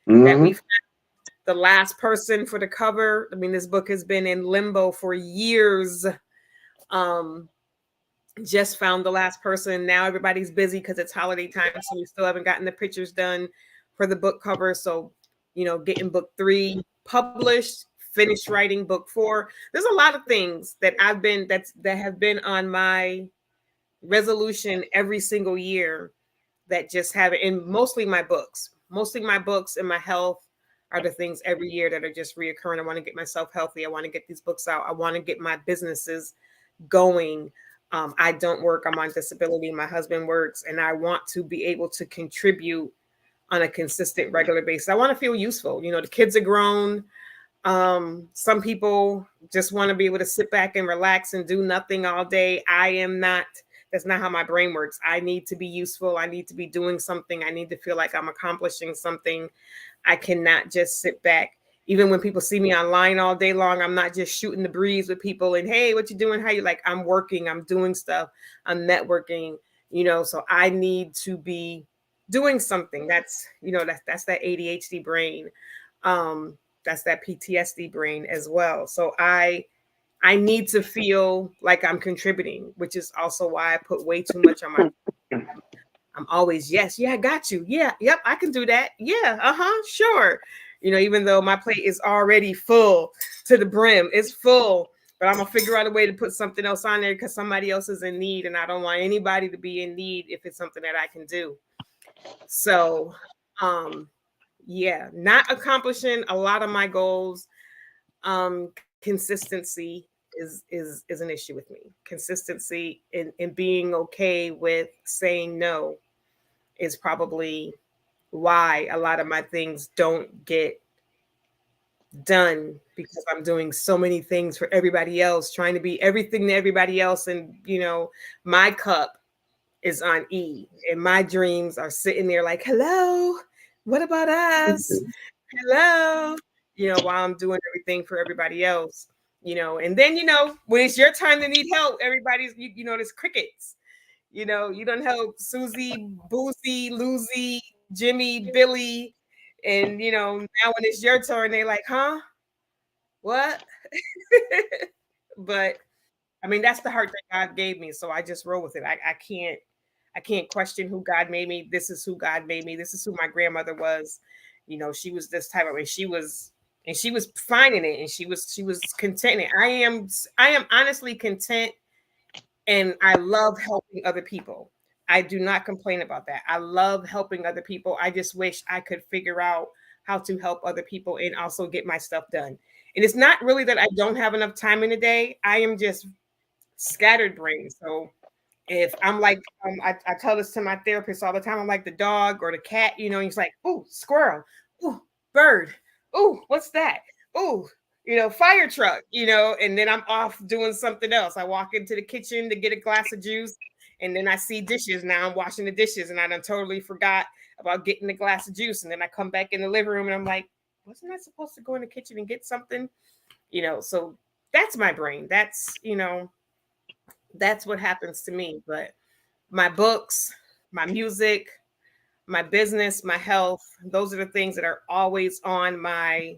that we mm-hmm. found the last person for the cover. I mean, this book has been in limbo for years. Um, just found the last person. Now everybody's busy because it's holiday time, so we still haven't gotten the pictures done for the book cover. So, getting book 3 published, finished writing book 4. There's a lot of things that have been on my resolution every single year that just haven't. And mostly my books and my health are the things every year that are just reoccurring. I want to get myself healthy. I want to get these books out. I want to get my businesses going. I don't work. I'm on disability. My husband works, and I want to be able to contribute on a consistent, regular basis. I want to feel useful. The kids are grown. Some people just want to be able to sit back and relax and do nothing all day. I am not. That's not how my brain works. I need to be useful. I need to be doing something. I need to feel like I'm accomplishing something. I cannot just sit back. Even when people see me online all day long, I'm not just shooting the breeze with people and, hey, what you doing? How you like? I'm working, I'm doing stuff, I'm networking, so I need to be doing something. That's that ADHD brain. That's that PTSD brain as well. So I need to feel like I'm contributing, which is also why I put way too much on my. I'm always, yes, yeah, I got you. Yeah, yep, I can do that. Yeah, sure. Even though my plate is already full to the brim, it's full, but I'm gonna figure out a way to put something else on there because somebody else is in need, and I don't want anybody to be in need if it's something that I can do. So, yeah, not accomplishing a lot of my goals. Consistency is an issue with me. Consistency in being okay with saying no is probably why a lot of my things don't get done, because I'm doing so many things for everybody else, trying to be everything to everybody else. And, my cup is on E, and my dreams are sitting there like, hello, what about us? Hello, while I'm doing everything for everybody else, and then, when it's your time to need help, everybody's, there's crickets. You done help Susie, Boosie, Lucy, Jimmy, Billy, and now when it's your turn, they like, huh? What? But I mean, that's the heart that God gave me, so I just roll with it. I can't question who God made me. This is who God made me. This is who my grandmother was. She was this type of, and she was finding it, and she was content. And I am honestly content, and I love helping other people. I do not complain about that. I love helping other people. I just wish I could figure out how to help other people and also get my stuff done. And it's not really that I don't have enough time in a day. I am just scattered brain. So if I'm like, I tell this to my therapist all the time. I'm like the dog or the cat, he's like, ooh, squirrel, ooh, bird, ooh, what's that? Ooh, fire truck, and then I'm off doing something else. I walk into the kitchen to get a glass of juice, and then I see dishes. Now I'm washing the dishes, and I done totally forgot about getting the glass of juice. And then I come back in the living room, and I'm like, wasn't I supposed to go in the kitchen and get something? So that's my brain. That's what happens to me. But my books, my music, my business, my health, those are the things that are always on my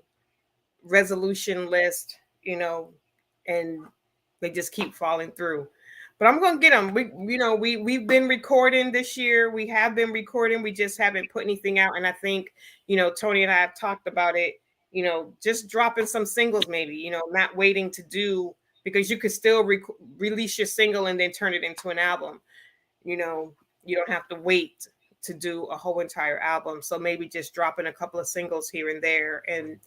resolution list, and they just keep falling through. But I'm gonna get them. We've been recording this year. We have been recording. We just haven't put anything out. And I think, Tony and I have talked about it. Just dropping some singles, maybe. Not waiting to do, because you could still release your single and then turn it into an album. You don't have to wait to do a whole entire album. So maybe just dropping a couple of singles here and there, and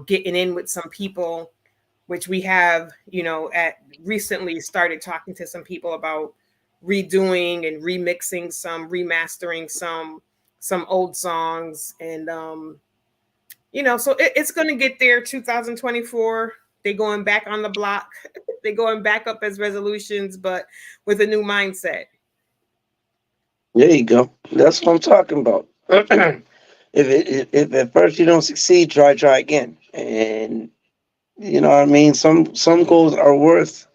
getting in with some people, which we have, at recently started talking to some people about redoing and remixing some, remastering some old songs. And so it's going to get there. 2024, they going back on the block. They going back up as resolutions, but with a new mindset. There you go. That's what I'm talking about. If at first you don't succeed, try again. And you know what I mean. Some goals are worth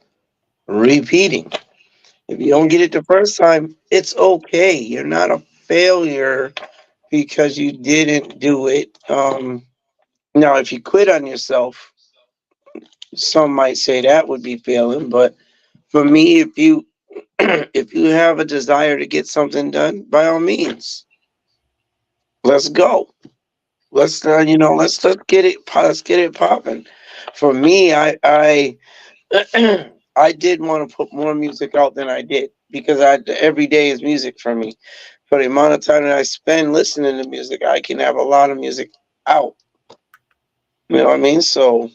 repeating. If you don't Yeah. get it the first time, it's okay. You're not a failure because you didn't do it. Now, if you quit on yourself, some might say that would be failing. But for me, if you if you have a desire to get something done, by all means, let's go. Let's get it popping. For me, I I did want to put more music out than I did because every day is music for me. For the amount of time that I spend listening to music, I can have a lot of music out. You know what I mean? So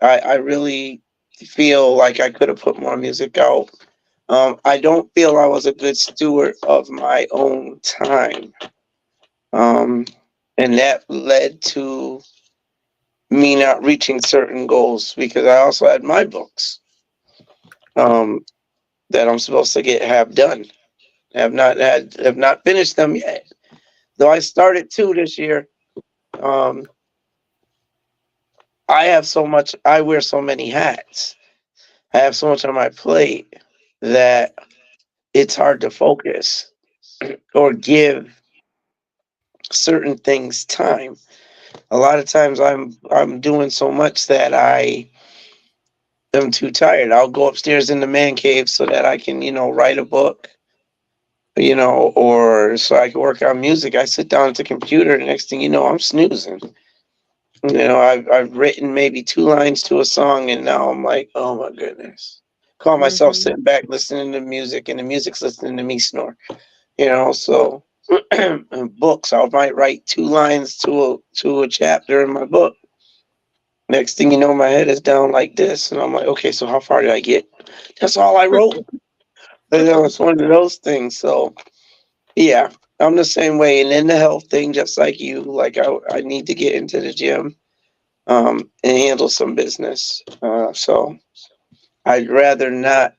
I really feel like I could have put more music out. I don't feel I was a good steward of my own time. Um, and that led to me not reaching certain goals because I also had my books um, that I'm supposed to have done. Have not finished them yet. Though I started two this year. Um, I have so much. I wear so many hats. I have so much on my plate that it's hard to focus or give certain things time. A lot of times I'm doing so much that I'm too tired. I'll go upstairs in the man cave so that I can, write a book, or so I can work on music. I sit down at the computer, and next thing you know, I'm snoozing. I've written maybe two lines to a song, and now I'm like, oh my goodness. Call myself Hmm. sitting back listening to music, and the music's listening to me snore. So books, I might write two lines to a chapter in my book. Next thing you know, my head is down like this, and I'm like, okay, so how far did I get? That's all I wrote. It's one of those things. So yeah, I'm the same way. And then the health thing, just like you, like I need to get into the gym and handle some business. So I'd rather not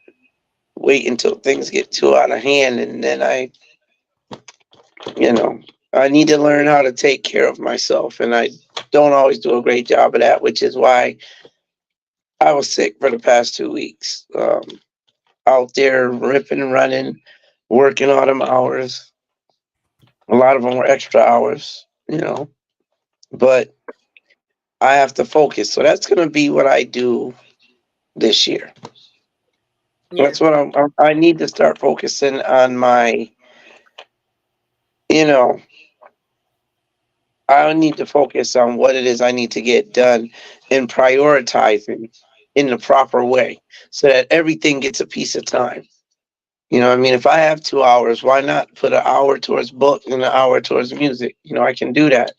wait until things get too out of hand, and then you know, I need to learn how to take care of myself, and I don't always do a great job of that, which is why I was sick for the past 2 weeks. out there ripping and running, working all them hours. A lot of them were extra hours, but I have to focus. So that's going to be what I do this year. Yeah. That's what I need to start focusing on my, you know, I need to focus on what it is I need to get done and prioritizing in the proper way so that everything gets a piece of time. I mean, if I have 2 hours, why not put an hour towards book and an hour towards music? I can do that.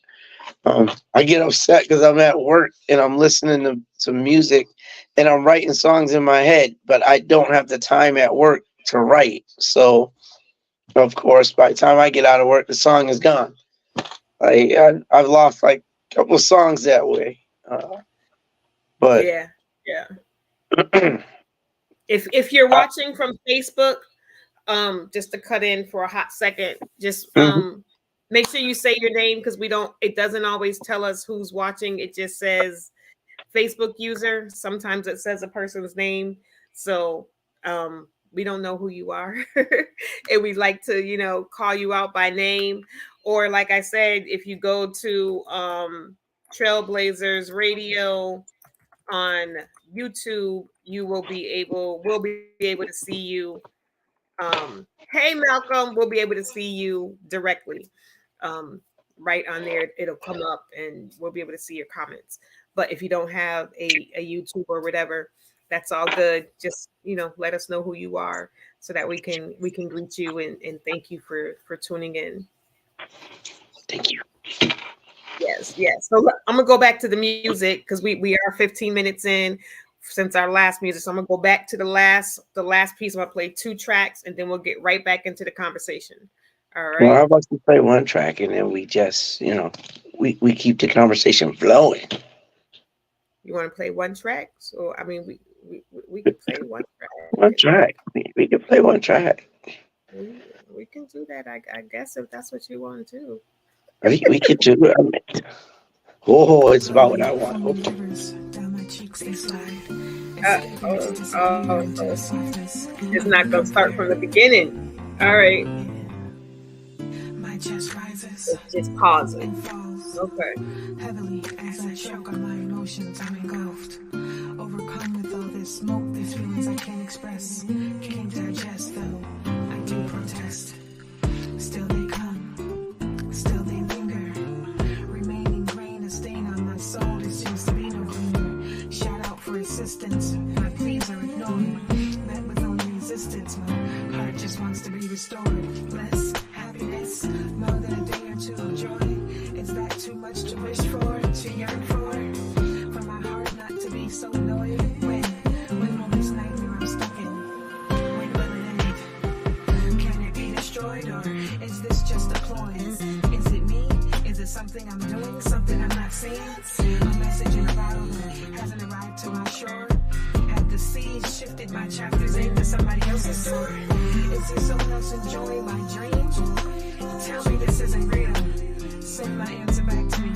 I get upset because I'm at work and I'm listening to music and I'm writing songs in my head, but I don't have the time at work to write. So, of course, by the time I get out of work, the song is gone. I've lost like a couple of songs that way. But Yeah. Yeah. If you're I, watching from Facebook, just to cut in for a hot second, just mhm. make sure you say your name because it doesn't always tell us who's watching. It just says Facebook user. Sometimes it says a person's name. So we don't know who you are. And we'd like to, call you out by name. Or like I said, if you go to Trailblazers Radio on YouTube, we'll be able to see you. Hey Malcolm, we'll be able to see you directly. Um, right on there, it'll come up and we'll be able to see your comments. But if you don't have a YouTube or whatever, that's all good. Just let us know who you are so that we can greet you and thank you for tuning in. Thank you. Yes, yes. So I'm gonna go back to the music because we are 15 minutes in since our last music. So I'm gonna go back to the last piece. I'm gonna play 2 tracks and then we'll get right back into the conversation. All Well, right. how about to play one track and then we just, we keep the conversation flowing. You want to play 1 track? So I mean, we could play 1 track. One track. We can play one track. We can do that. I guess if that's what you want to. We could do it. I mean, oh, it's about what I want. Foaming Okay. rivers down my cheeks they slide, escaping to Oh, disappear into so the softness. it's not gonna start from the beginning. All right. My chest rises Let's just pause it. and falls Okay. heavily as I choke on my emotions. I'm engulfed, overcome with all this smoke, these feelings I can't express, can't digest. Though I do protest, still they come, still they linger, remaining grain, a stain on my soul. There seems to be no cleaner. Shout out for assistance, my pleas are ignored, met with only resistance. My heart just wants to be restored. Less happiness, more than a day or two of joy. Is that too much to wish for, to yearn for? For my heart not to be so annoyed. When will this nightmare I'm stuck in? When will it end? Can it be destroyed, or is this just a ploy? Is it me? Is it something I'm doing? Something I'm not seeing? A message in a bottle that hasn't arrived to my shore? Have the seas shifted my chapters into somebody else's story? Is there someone else enjoying my dreams? Tell me this isn't real. Send my answer back to me.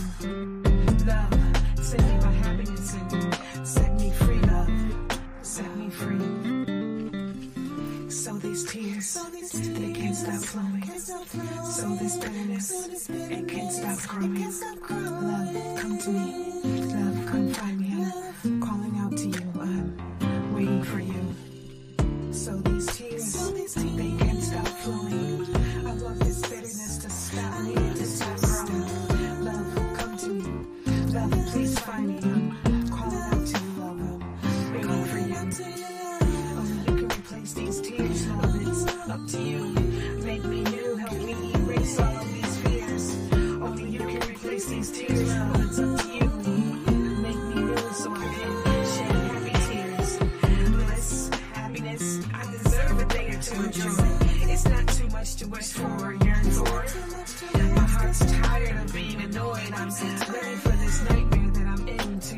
Love, send me my happiness and set me free, love. Set me free. So these tears, they can't stop flowing. So this bitterness, it can't stop growing. Love, come to me. Love, come find me. I'm calling out to you. I'm waiting for you. So these tears, they can't stop flowing. I want this bitterness to stop. I need it to stop growing. Love, come to me. Love, please find me. I'm calling out to you, love. I'm waiting for you. Only you can replace these tears, love. It's up to you. Make me new, help me erase all of these fears. Only you can replace these tears, love. It's up to you. Make me new so I can shed happy tears. Bliss, happiness, I deserve a day or two of joy. It's not too much to wish for or yearn for. My heart's tired of being annoyed. I'm ready for this nightmare that I'm into.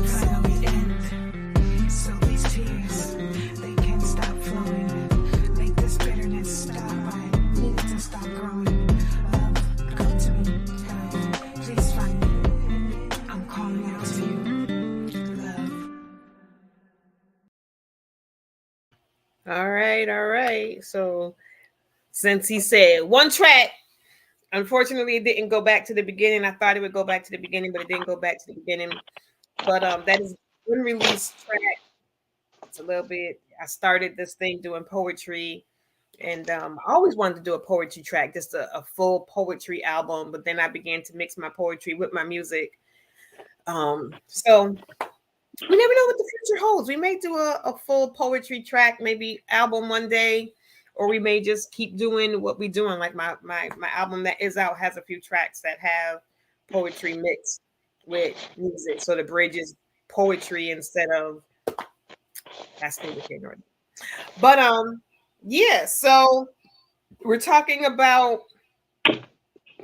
Finally end. So these tears, they can't stop flowing. Make this bitterness stop. I need it to stop growing. Love, come to me. Love, please find me. I'm calling out to you. Love. All right, all right. So since he said one track, unfortunately it didn't go back to the beginning. I thought it would go back to the beginning, but it didn't go back to the beginning. But that is unreleased track. It's a little bit. I started this thing doing poetry, and I always wanted to do a poetry track, just a full poetry album. But then I began to mix my poetry with my music. So we never know what the future holds. We may do a full poetry track, maybe album one day, or we may just keep doing what we're doing. Like my album that is out has a few tracks that have poetry mixed with music, so the bridge is poetry instead of that's neither here nor there. But yeah. So we're talking about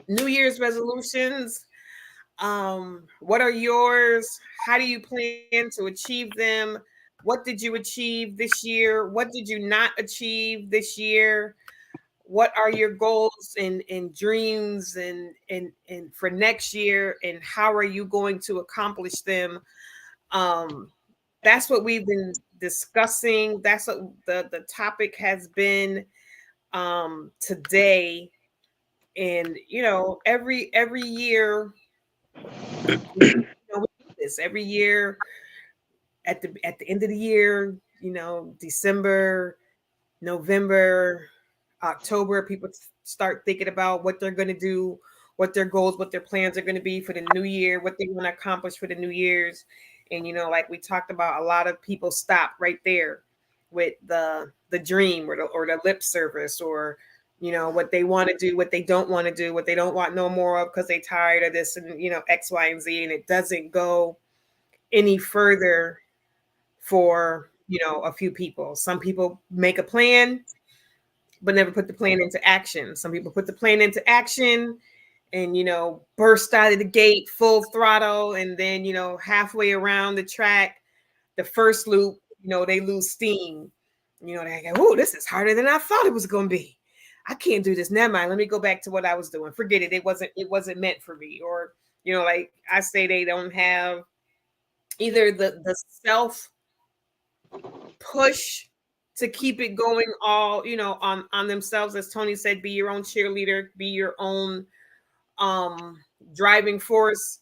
New Year's resolutions. What are yours? How do you plan to achieve them? What did you achieve this year? What did you not achieve this year? What are your goals and dreams and for next year? And how are you going to accomplish them? Um, that's what we've been discussing. That's what the topic has been today. And every year we do this every year at the end of the year, December, November, October, people start thinking about what they're going to do, what their goals, what their plans are going to be for the new year, what they want to accomplish for the new year's. And like we talked about, a lot of people stop right there with the dream or the lip service, or what they want to do, what they don't want to do, what they don't want no more of because they tired of this, and X, Y, and Z, and it doesn't go any further for a few people. Some people make a plan but never put the plan into action. Some people put the plan into action and burst out of the gate full throttle, and then halfway around the track, the first loop, they lose steam. They go, oh, this is harder than I thought it was going to be. I can't do this. Never mind, let me go back to what I was doing. Forget it. It wasn't meant for me. Or like I say, they don't have either the self push to keep it going all on themselves. As Tony said, be your own cheerleader, be your own driving force.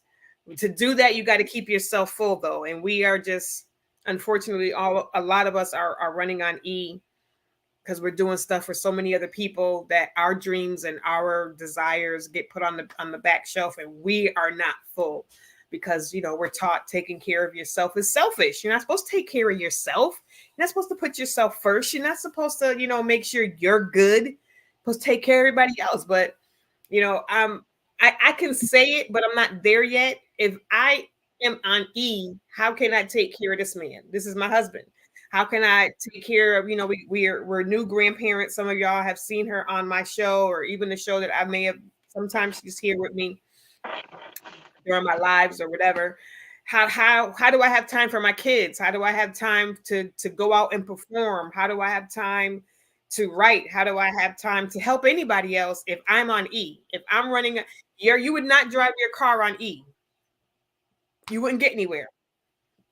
To do that, you got to keep yourself full, though, and we are just, unfortunately, a lot of us are running on E, because we're doing stuff for so many other people that our dreams and our desires get put on the back shelf, and we are not full because we're taught taking care of yourself is selfish. You're not supposed to take care of yourself. You're not supposed to put yourself first. You're not supposed to make sure you're good. You're supposed to take care of everybody else. But I can say it, but I'm not there yet. If I am on E, how can I take care of this man? This is my husband. How can I take care of, we're new grandparents. Some of y'all have seen her on my show, or even the show that I may have, sometimes she's here with me during my lives or whatever. How do I have time for my kids? How do I have time to go out and perform? How do I have time to write? How do I have time to help anybody else if I'm on E? If I'm running you would not drive your car on E. You wouldn't get anywhere.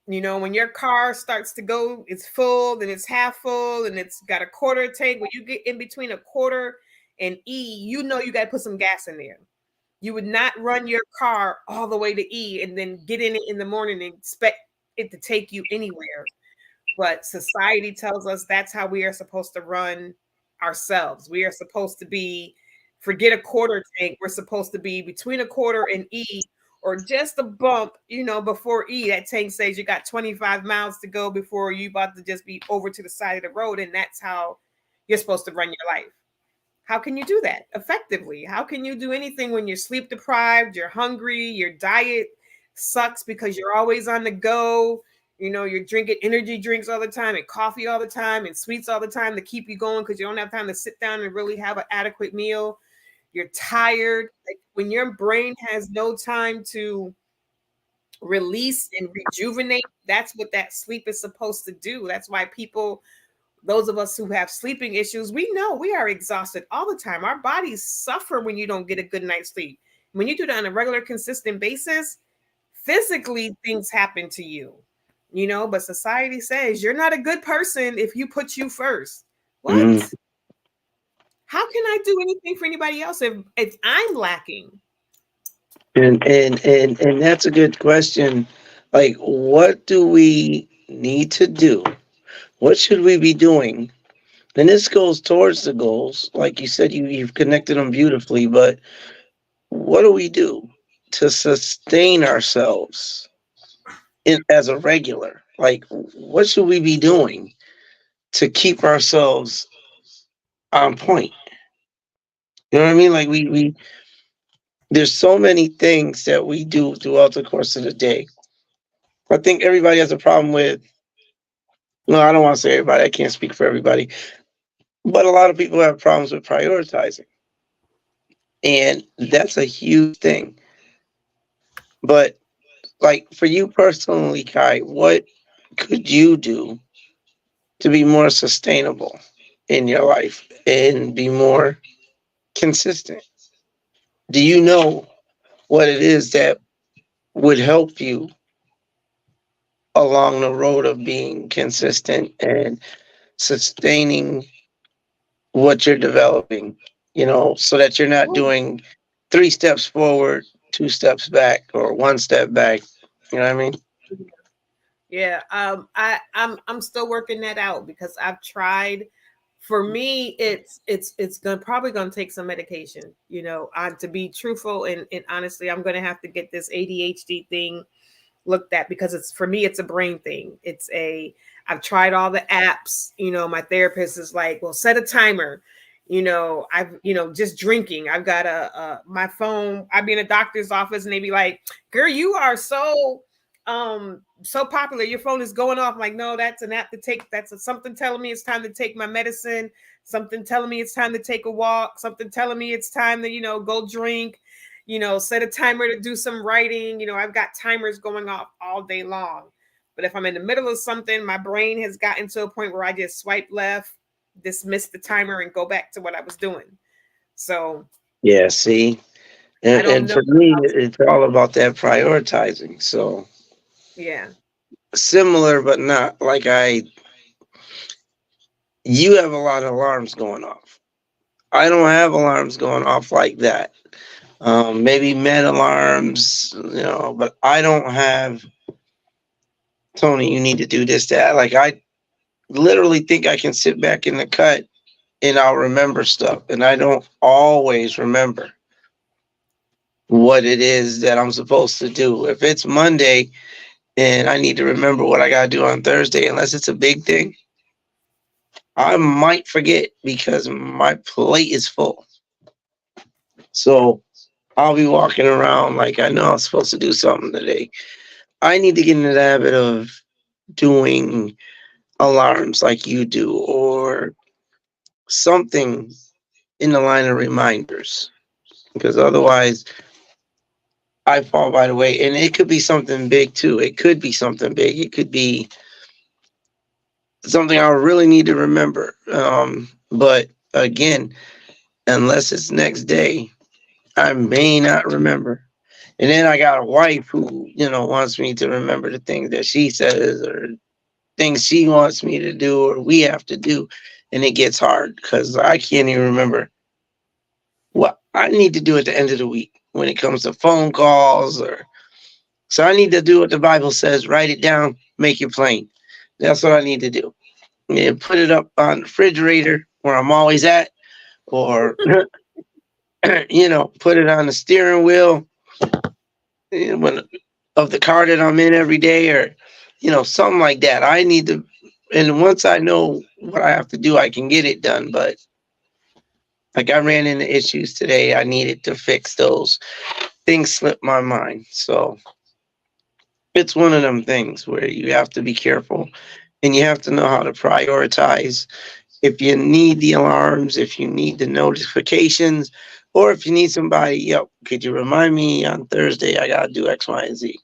When your car starts to go, it's full, then it's half full, and it's got a quarter tank. When you get in between a quarter and E, you got to put some gas in there. You would not run your car all the way to E and then get in it in the morning and expect it to take you anywhere. But society tells us that's how we are supposed to run ourselves. We are supposed to be, forget a quarter tank, we're supposed to be between a quarter and E, or just a bump, before E. That tank says you got 25 miles to go before you about to just be over to the side of the road. And that's how you're supposed to run your life. How can you do that effectively? How can you do anything when you're sleep deprived, you're hungry, your diet sucks because you're always on the go? You're drinking energy drinks all the time and coffee all the time and sweets all the time to keep you going because you don't have time to sit down and really have an adequate meal. You're tired. Like, when your brain has no time to release and rejuvenate, that's what that sleep is supposed to do. That's why people, those of us who have sleeping issues, we know we are exhausted all the time. Our bodies suffer when you don't get a good night's sleep. When you do that on a regular, consistent basis, physically things happen to you, but society says you're not a good person if you put you first. Mhm. What? How can I do anything for anybody else if I'm lacking? And that's a good question. Like, what do we need to do? What should we be doing? And this goes towards the goals. Like you said, you've connected them beautifully, but what do we do to sustain ourselves as a regular? Like, what should we be doing to keep ourselves on point? You know what I mean? Like we there's so many things that we do throughout the course of the day. I think everybody has a problem with, no, I don't want to say everybody, I can't speak for everybody, but a lot of people have problems with prioritizing. And that's a huge thing. But like for you personally, Kai, what could you do to be more sustainable in your life and be more consistent? Do you know what it is that would help you along the road of being consistent and sustaining what you're developing, so that you're not Oh, doing 3 steps forward, 2 steps back, or 1 step back. You know what I mean? yeah. I'm still working that out because I've tried. For me, it's gonna probably gonna take some medication. To be truthful and honestly, I'm gonna have to get this ADHD thing looked at because it's for me it's a brain thing. I've tried all the apps. My therapist is like, well, set a timer. I've just drinking. I've got my phone. I'd be in a doctor's office and they'd be like, girl, you are so popular, your phone is going off. I'm like, no, that's an app to take. Something telling me it's time to take my medicine, something telling me it's time to take a walk, something telling me it's time to go drink, set a timer to do some writing. I've got timers going off all day long. But if I'm in the middle of something, my brain has gotten to a point where I just swipe left, dismiss the timer, and go back to what I was doing. So Yeah, see? I don't And know for me, how to. it's all about that prioritizing. So Yeah. similar, but not like you have a lot of alarms going off. I don't have alarms going off like that. Maybe med alarms, but I don't have, Tony, you need to do this, that. Like, I literally think I can sit back in the cut and I'll remember stuff. And I don't always remember what it is that I'm supposed to do. If it's Monday and I need to remember what I got to do on Thursday, unless it's a big thing, I might forget because my plate is full. So I'll be walking around like I know I'm supposed to do something today. I need to get into the habit of doing alarms like you do, or something in the line of reminders, because otherwise I fall by the way. And it could be something big too. It could be something big. It could be something I really need to remember. But again, unless it's next day, I may not remember. And then I got a wife who, wants me to remember the things that she says, or things she wants me to do, or we have to do. And it gets hard because I can't even remember what I need to do at the end of the week when it comes to phone calls. Or so I need to do what the Bible says, write it down, make it plain. That's what I need to do. And put it up on the refrigerator where I'm always at, or put it on the steering wheel, when of the car that I'm in every day, or something like that. I need to, and once I know what I have to do, I can get it done. But like, I ran into issues today, I needed to fix those things, slipped my mind. So it's one of them things where you have to be careful and you have to know how to prioritize. If you need the alarms, if you need the notifications, or if you need somebody, yep, could you remind me on Thursday I gotta do X, Y, and Z.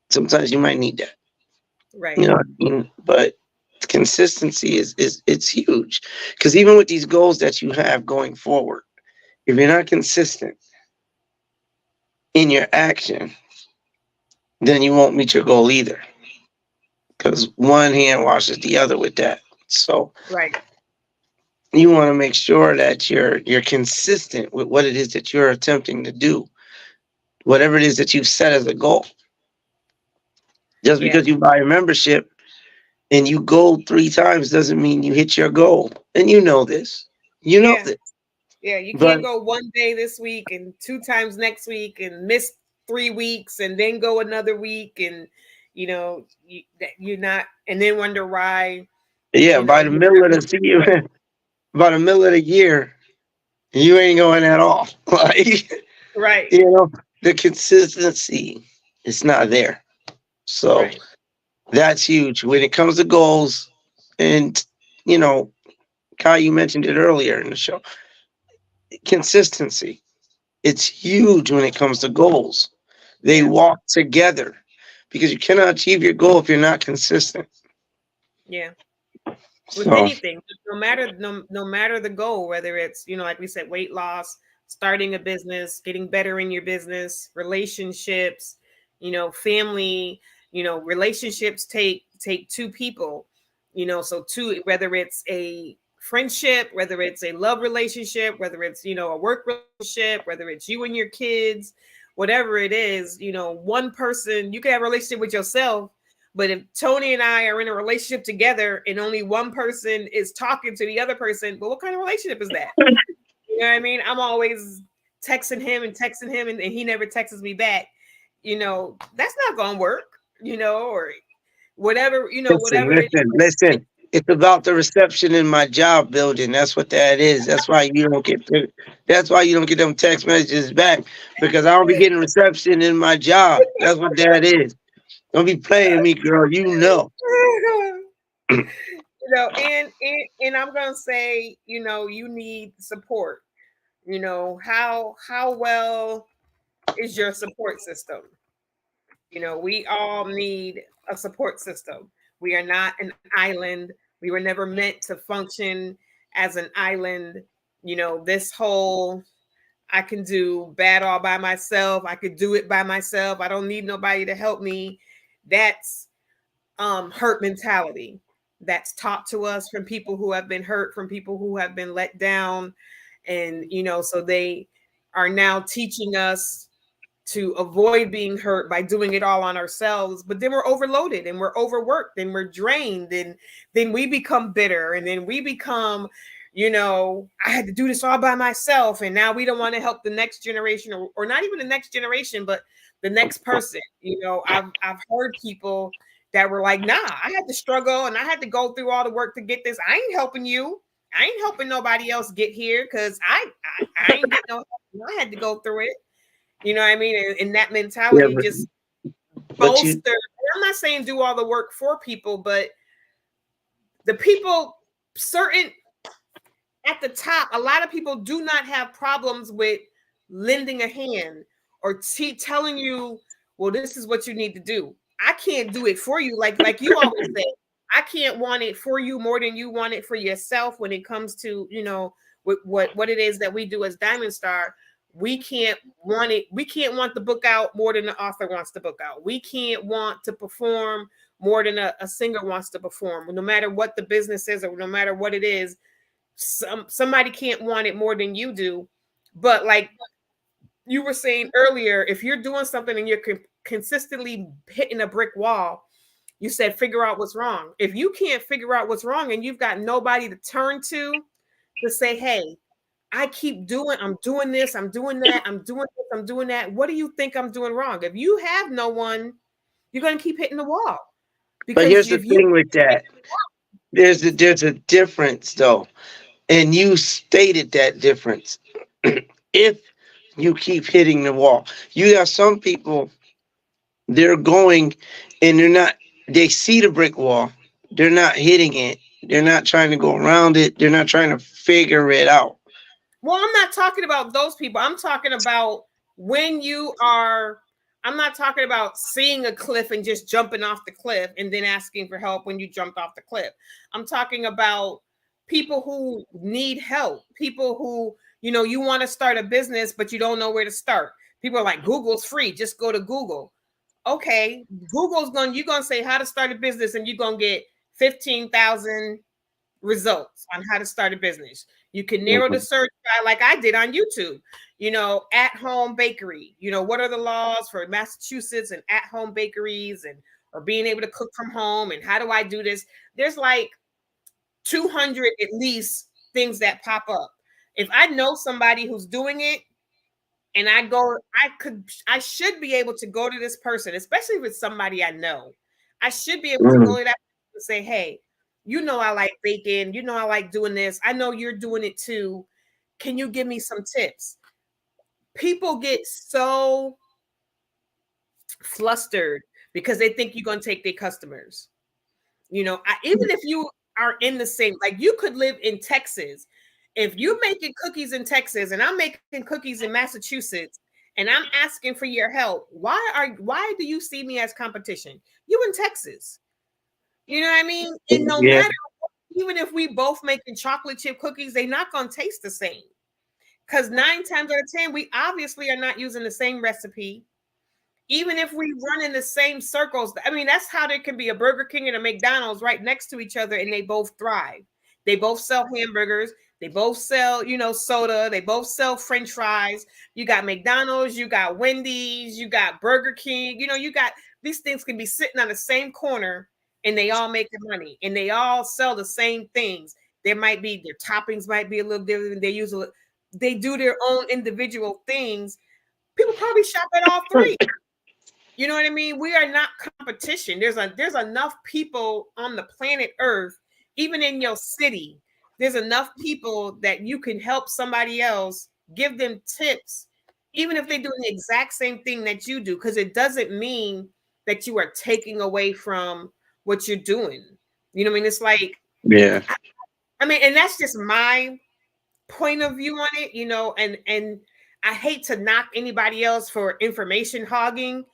Sometimes you might need that. You Right. know what I mean? But consistency is it's huge. Because even with these goals that you have going forward, if you're not consistent in your action, then you won't meet your goal either. Because one hand washes the other with that. So Right. You want to make sure that you're consistent with what it is that you're attempting to do, whatever it is that you've set as a goal. Just Yeah. because you buy a membership and you go 3 times doesn't mean you hit your goal. And you know this. You know Yeah. this. Yeah. You But can't go one day this week and two times next week and miss 3 weeks and then go another week and you're not and then wonder why yeah, by the you're middle not of the moving forward. season, by the middle of the year, you ain't going at all. Like, Right. you know, the consistency is not there. So Right. that's huge when it comes to goals. And, you know, Kai, you mentioned it earlier in the show. Consistency. It's huge when it comes to goals. They Yeah. walk together because you cannot achieve your goal if you're not consistent. Yeah. With So, anything, no matter the goal, whether it's like we said, weight loss, starting a business, getting better in your business, relationships, family, relationships take two people, so two, whether it's a friendship, whether it's a love relationship, whether it's a work relationship, whether it's you and your kids, whatever it is, one person, you can have a relationship with yourself, but if Tony and I are in a relationship together and only one person is talking to the other person, well, what kind of relationship is that? You know what I mean? I'm always texting him and he never texts me back. That's not gonna work, or whatever, listen, whatever it listen, listen. It's about the reception in my job building. That's what that is. That's why you don't get them text messages back because I don't be getting reception in my job. That's what that is. Don't be playing me, girl. You know. is. And I'm gonna say, you need support. How well is your support system? We all need a support system. We are not an island. We were never meant to function as an island. This whole I can do bad all by myself. I could do it by myself. I don't need nobody to help me. That's hurt mentality. That's taught to us from people who have been hurt, from people who have been let down. And so they are now teaching us to avoid being hurt by doing it all on ourselves, but then we're overloaded and we're overworked and we're drained, and then we become bitter, and then we become, I had to do this all by myself, and now we don't want to help the next generation, or not even the next generation, but the next person. I've heard people that were like, nah, I had to struggle and I had to go through all the work to get this. I ain't helping you. I ain't helping nobody else get here because I ain't getting no help. I had to go through it. You know what I mean? And that Yeah, mentality just but you bolster. I'm not saying do all the work for people, but the people, certain at the top, a lot of people do not have problems with lending a hand or telling you, well, this is what you need to do. I can't do it for you. Like you always say, I can't want it for you more than you want it for yourself when it comes to, what it is that we do as Diamond Star. We can't want it. We can't want the book out more than the author wants the book out. We can't want to perform more than a singer wants to perform. No matter what the business is or no matter what it is, somebody can't want it more than you do. But like you were saying earlier, if you're doing something and you're consistently hitting a brick wall, you said figure out what's wrong. If you can't figure out what's wrong and you've got nobody to turn to say, hey, I'm doing this, I'm doing that, I'm doing this, I'm doing that. What do you think I'm doing wrong? If you have no one, you're going to keep hitting the wall. but Because here's the if you thing with that. There's a difference though. And you stated that difference. If you keep hitting the wall, you have some people, they're going and they see the brick wall, they're not hitting it, they're not trying to go around it, they're not trying to figure it out. Well, I'm not talking about those people. I'm talking about when you are, I'm not talking about seeing a cliff and just jumping off the cliff and then asking for help when you jumped off the cliff. I'm talking about people who need help, people who, you want to start a business, but you don't know where to start. People are like, Google's free, just go to Google. Okay, you're going to say how to start a business and you're going to get 15,000 results on how to start a business. You can narrow the Mhm. search by, like I did on YouTube, at home bakery. What are the laws for Massachusetts and at home bakeries, and or being able to cook from home, and how do I do this? There's like 200 at least things that pop up. If I know somebody who's doing it, and I should be able to go to this person, especially if it's somebody I know. I should be able to go Mhm. to that person and say, hey, I like baking, I like doing this. I know you're doing it too. Can you give me some tips? People get so flustered because they think you're going to take their customers. Even if you are in the same, like you could live in Texas. If you're making cookies in Texas and I'm making cookies in Massachusetts and I'm asking for your help, why do you see me as competition? You in Texas. You know what I mean? And no Yeah, matter, even if we both making chocolate chip cookies, they're not going to taste the same. Because 9 times out of 10, we obviously are not using the same recipe. Even if we run in the same circles, I mean, that's how there can be a Burger King and a McDonald's right next to each other and they both thrive. They both sell hamburgers. They both sell, soda. They both sell French fries. You got McDonald's, you got Wendy's, you got Burger King. You got these things can be sitting on the same corner and they all make money and they all sell the same things. There might be their toppings might be a little different. They do their own individual things. People probably shop at all three. You know what I mean? We are not competition. There's enough people on the planet Earth, even in your city. There's enough people that you can help somebody else, give them tips, even if they're doing the exact same thing that you do, because it doesn't mean that you are taking away from what you're doing. You know what I mean? It's like, yeah, I mean, and that's just my point of view on it, and I hate to knock anybody else for information hogging,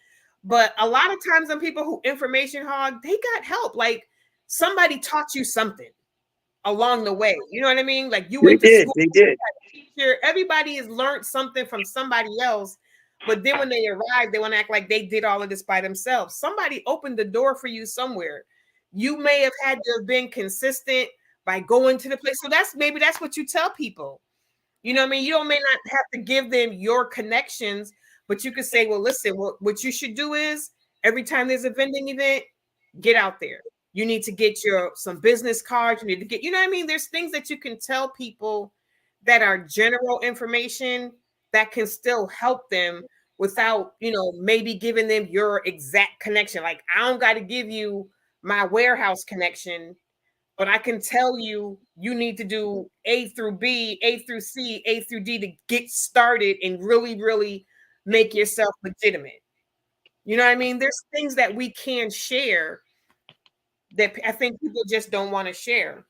but a lot of times some people who information hog, they got help. Like somebody taught you something along the way. You know what I mean? Like you they went to did. school, They did. teacher, everybody has learned something from somebody else. But then when they arrive, they want to act like they did all of this by themselves. Somebody opened the door for you somewhere. You may have had to have been consistent by going to the place. So that's what you tell people. You know what I mean? You don't may not have to give them your connections, but you could say, well, listen, what you should do is every time there's a vending event, get out there. You need to get some business cards. You need to get, you know what I mean? There's things that you can tell people that are general information that can still help them without, maybe giving them your exact connection. Like I don't got to give you my warehouse connection, but I can tell you, you need to do A through B, A through C, A through D to get started and really, really make yourself legitimate. You know what I mean? There's things that we can share that I think people just don't want to share.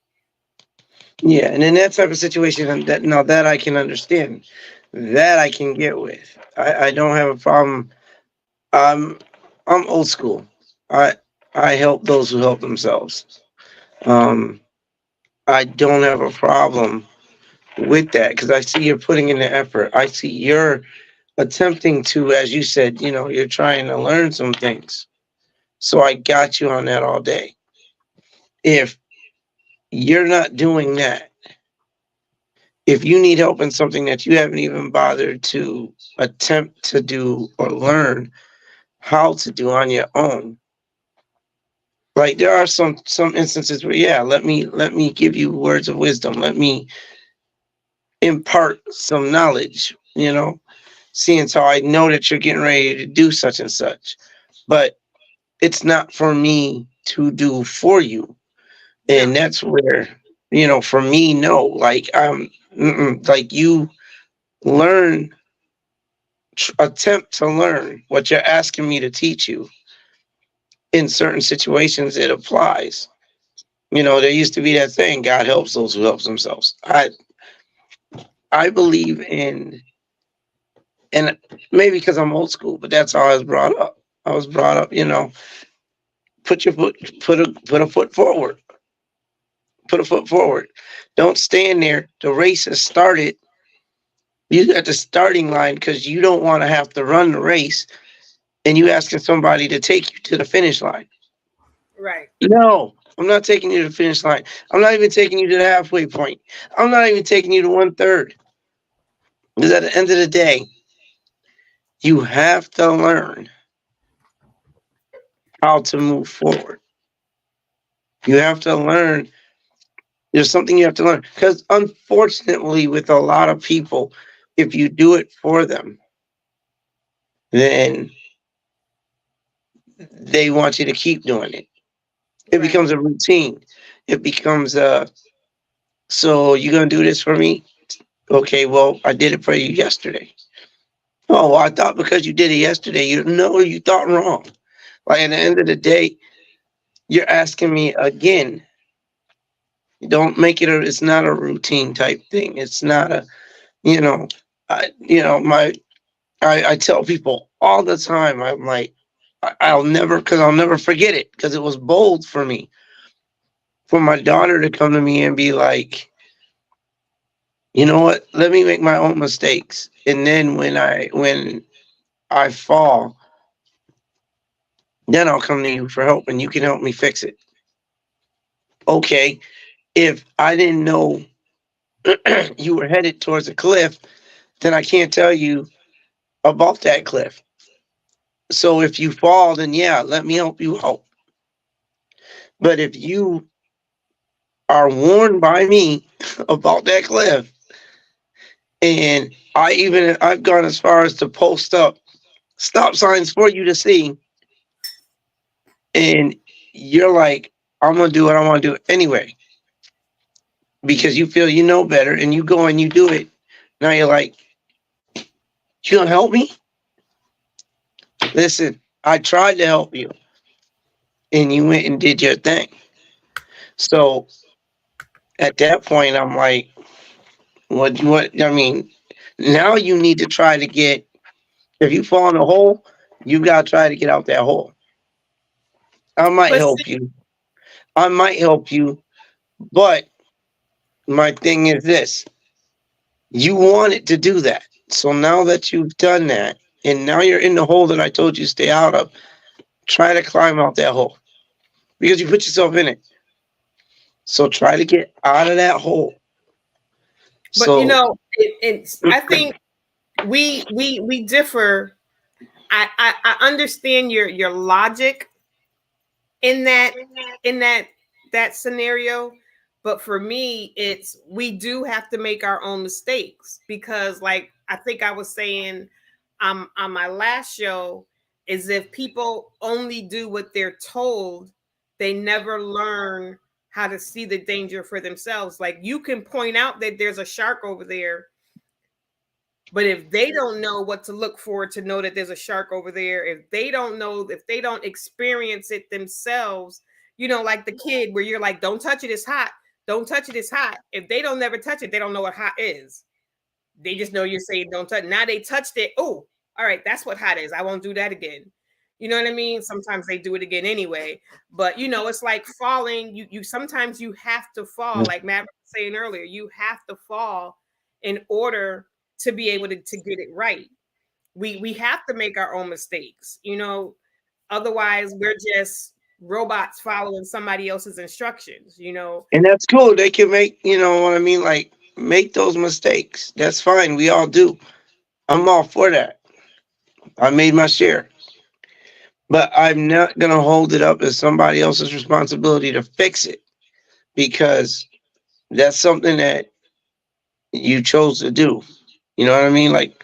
Yeah, and in that type of situation, that now that I can understand, that I can get with. I don't have a problem. I'm I'm old school. I I help those who help themselves. Um, I don't have a problem with that because I see you're putting in the effort. I see you're attempting to, as you said, you're trying to learn some things. So I got you on that all day. If you're not doing that, if you need help in something that you haven't even bothered to attempt to do or learn how to do on your own, like there are some instances where, yeah, let me give you words of wisdom, let me impart some knowledge, seeing so I know that you're getting ready to do such and such, but it's not for me to do for you. And No, that's where, for me, no, like like you learn, attempt to learn what you're asking me to teach you. In certain situations it applies. There used to be that saying, God helps those who helps themselves. I believe in, and maybe because I'm old school, but that's how I was brought up. I was brought up, put your foot, put a foot forward, put a foot forward. Don't stand there. The race has started. You at the starting line because you don't want to have to run the race, and you asking somebody to take you to the finish line. right. No. I'm not taking you to the finish line. I'm not even taking you to the halfway point. I'm not even taking you to 1/3. Because at the end of the day, you have to learn how to move forward. You have to learn. There's something you have to learn. Because unfortunately, with a lot of people, if you do it for them, then they want you to keep doing it. It Right. becomes a routine. It becomes so you're gonna do this for me? Okay, well, I did it for you yesterday. Oh, well, I thought because you did it yesterday, you know you thought wrong. Like at the end of the day, you're asking me again. Don't make it a. It's not a routine type thing. It's not a. You know, my. I tell people all the time. I'm like, I'll never, because I'll never forget it, because it was bold for me, for my daughter to come to me and be like, you know what? Let me make my own mistakes, and then when I fall, then I'll come to you for help, and you can help me fix it. Okay, if I didn't know you were headed towards a cliff, then I can't tell you about that cliff. So if you fall, then yeah, let me help you out. But if you are warned by me about that cliff, and I've gone as far as to post up stop signs for you to see, and you're like, I'm gonna do what I want to do anyway because you feel you know better, and you go and you do it. Now you're like, you gonna help me? Listen, I tried to help you, and you went and did your thing. So at that point, I'm like, what? I mean, now you need to try to get. If you fall in a hole, you gotta try to get out that hole. I might But see, help you. I might help you, but my thing is this: you wanted to do that. So now that you've done that, and now you're in the hole that I told you to stay out of, try to climb out that hole because you put yourself in it. So try to get out of that hole. but you So know, I think we differ. I understand your logic in that that scenario, but for me it's we do have to make our own mistakes because like I think I was saying on my last show is if people only do what they're told, they never learn how to see the danger for themselves. Like you can point out that there's a shark over there, but if they don't know what to look for to know that there's a shark over there, if they don't know, if they don't experience it themselves, you know, like the kid where you're like, don't touch it, it's hot. Don't touch it, it's hot. If they don't never touch it, they don't know what hot is. They just know you're saying don't touch. Now they touched it. Oh, all right, that's what hot is. I won't do that again. You know what I mean? Sometimes they do it again anyway. But you know, it's like falling. You sometimes you have to fall. Like Matt was saying earlier, you have to fall in order to be able to get it right. We have to make our own mistakes, you know, otherwise we're just robots following somebody else's instructions, you know. and that's cool. They can make, you know what I mean, like make those mistakes. That's fine. We all do. I'm all for that. I made my share. But I'm not gonna hold it up as somebody else's responsibility to fix it because that's something that you chose to do. You know what I mean? Like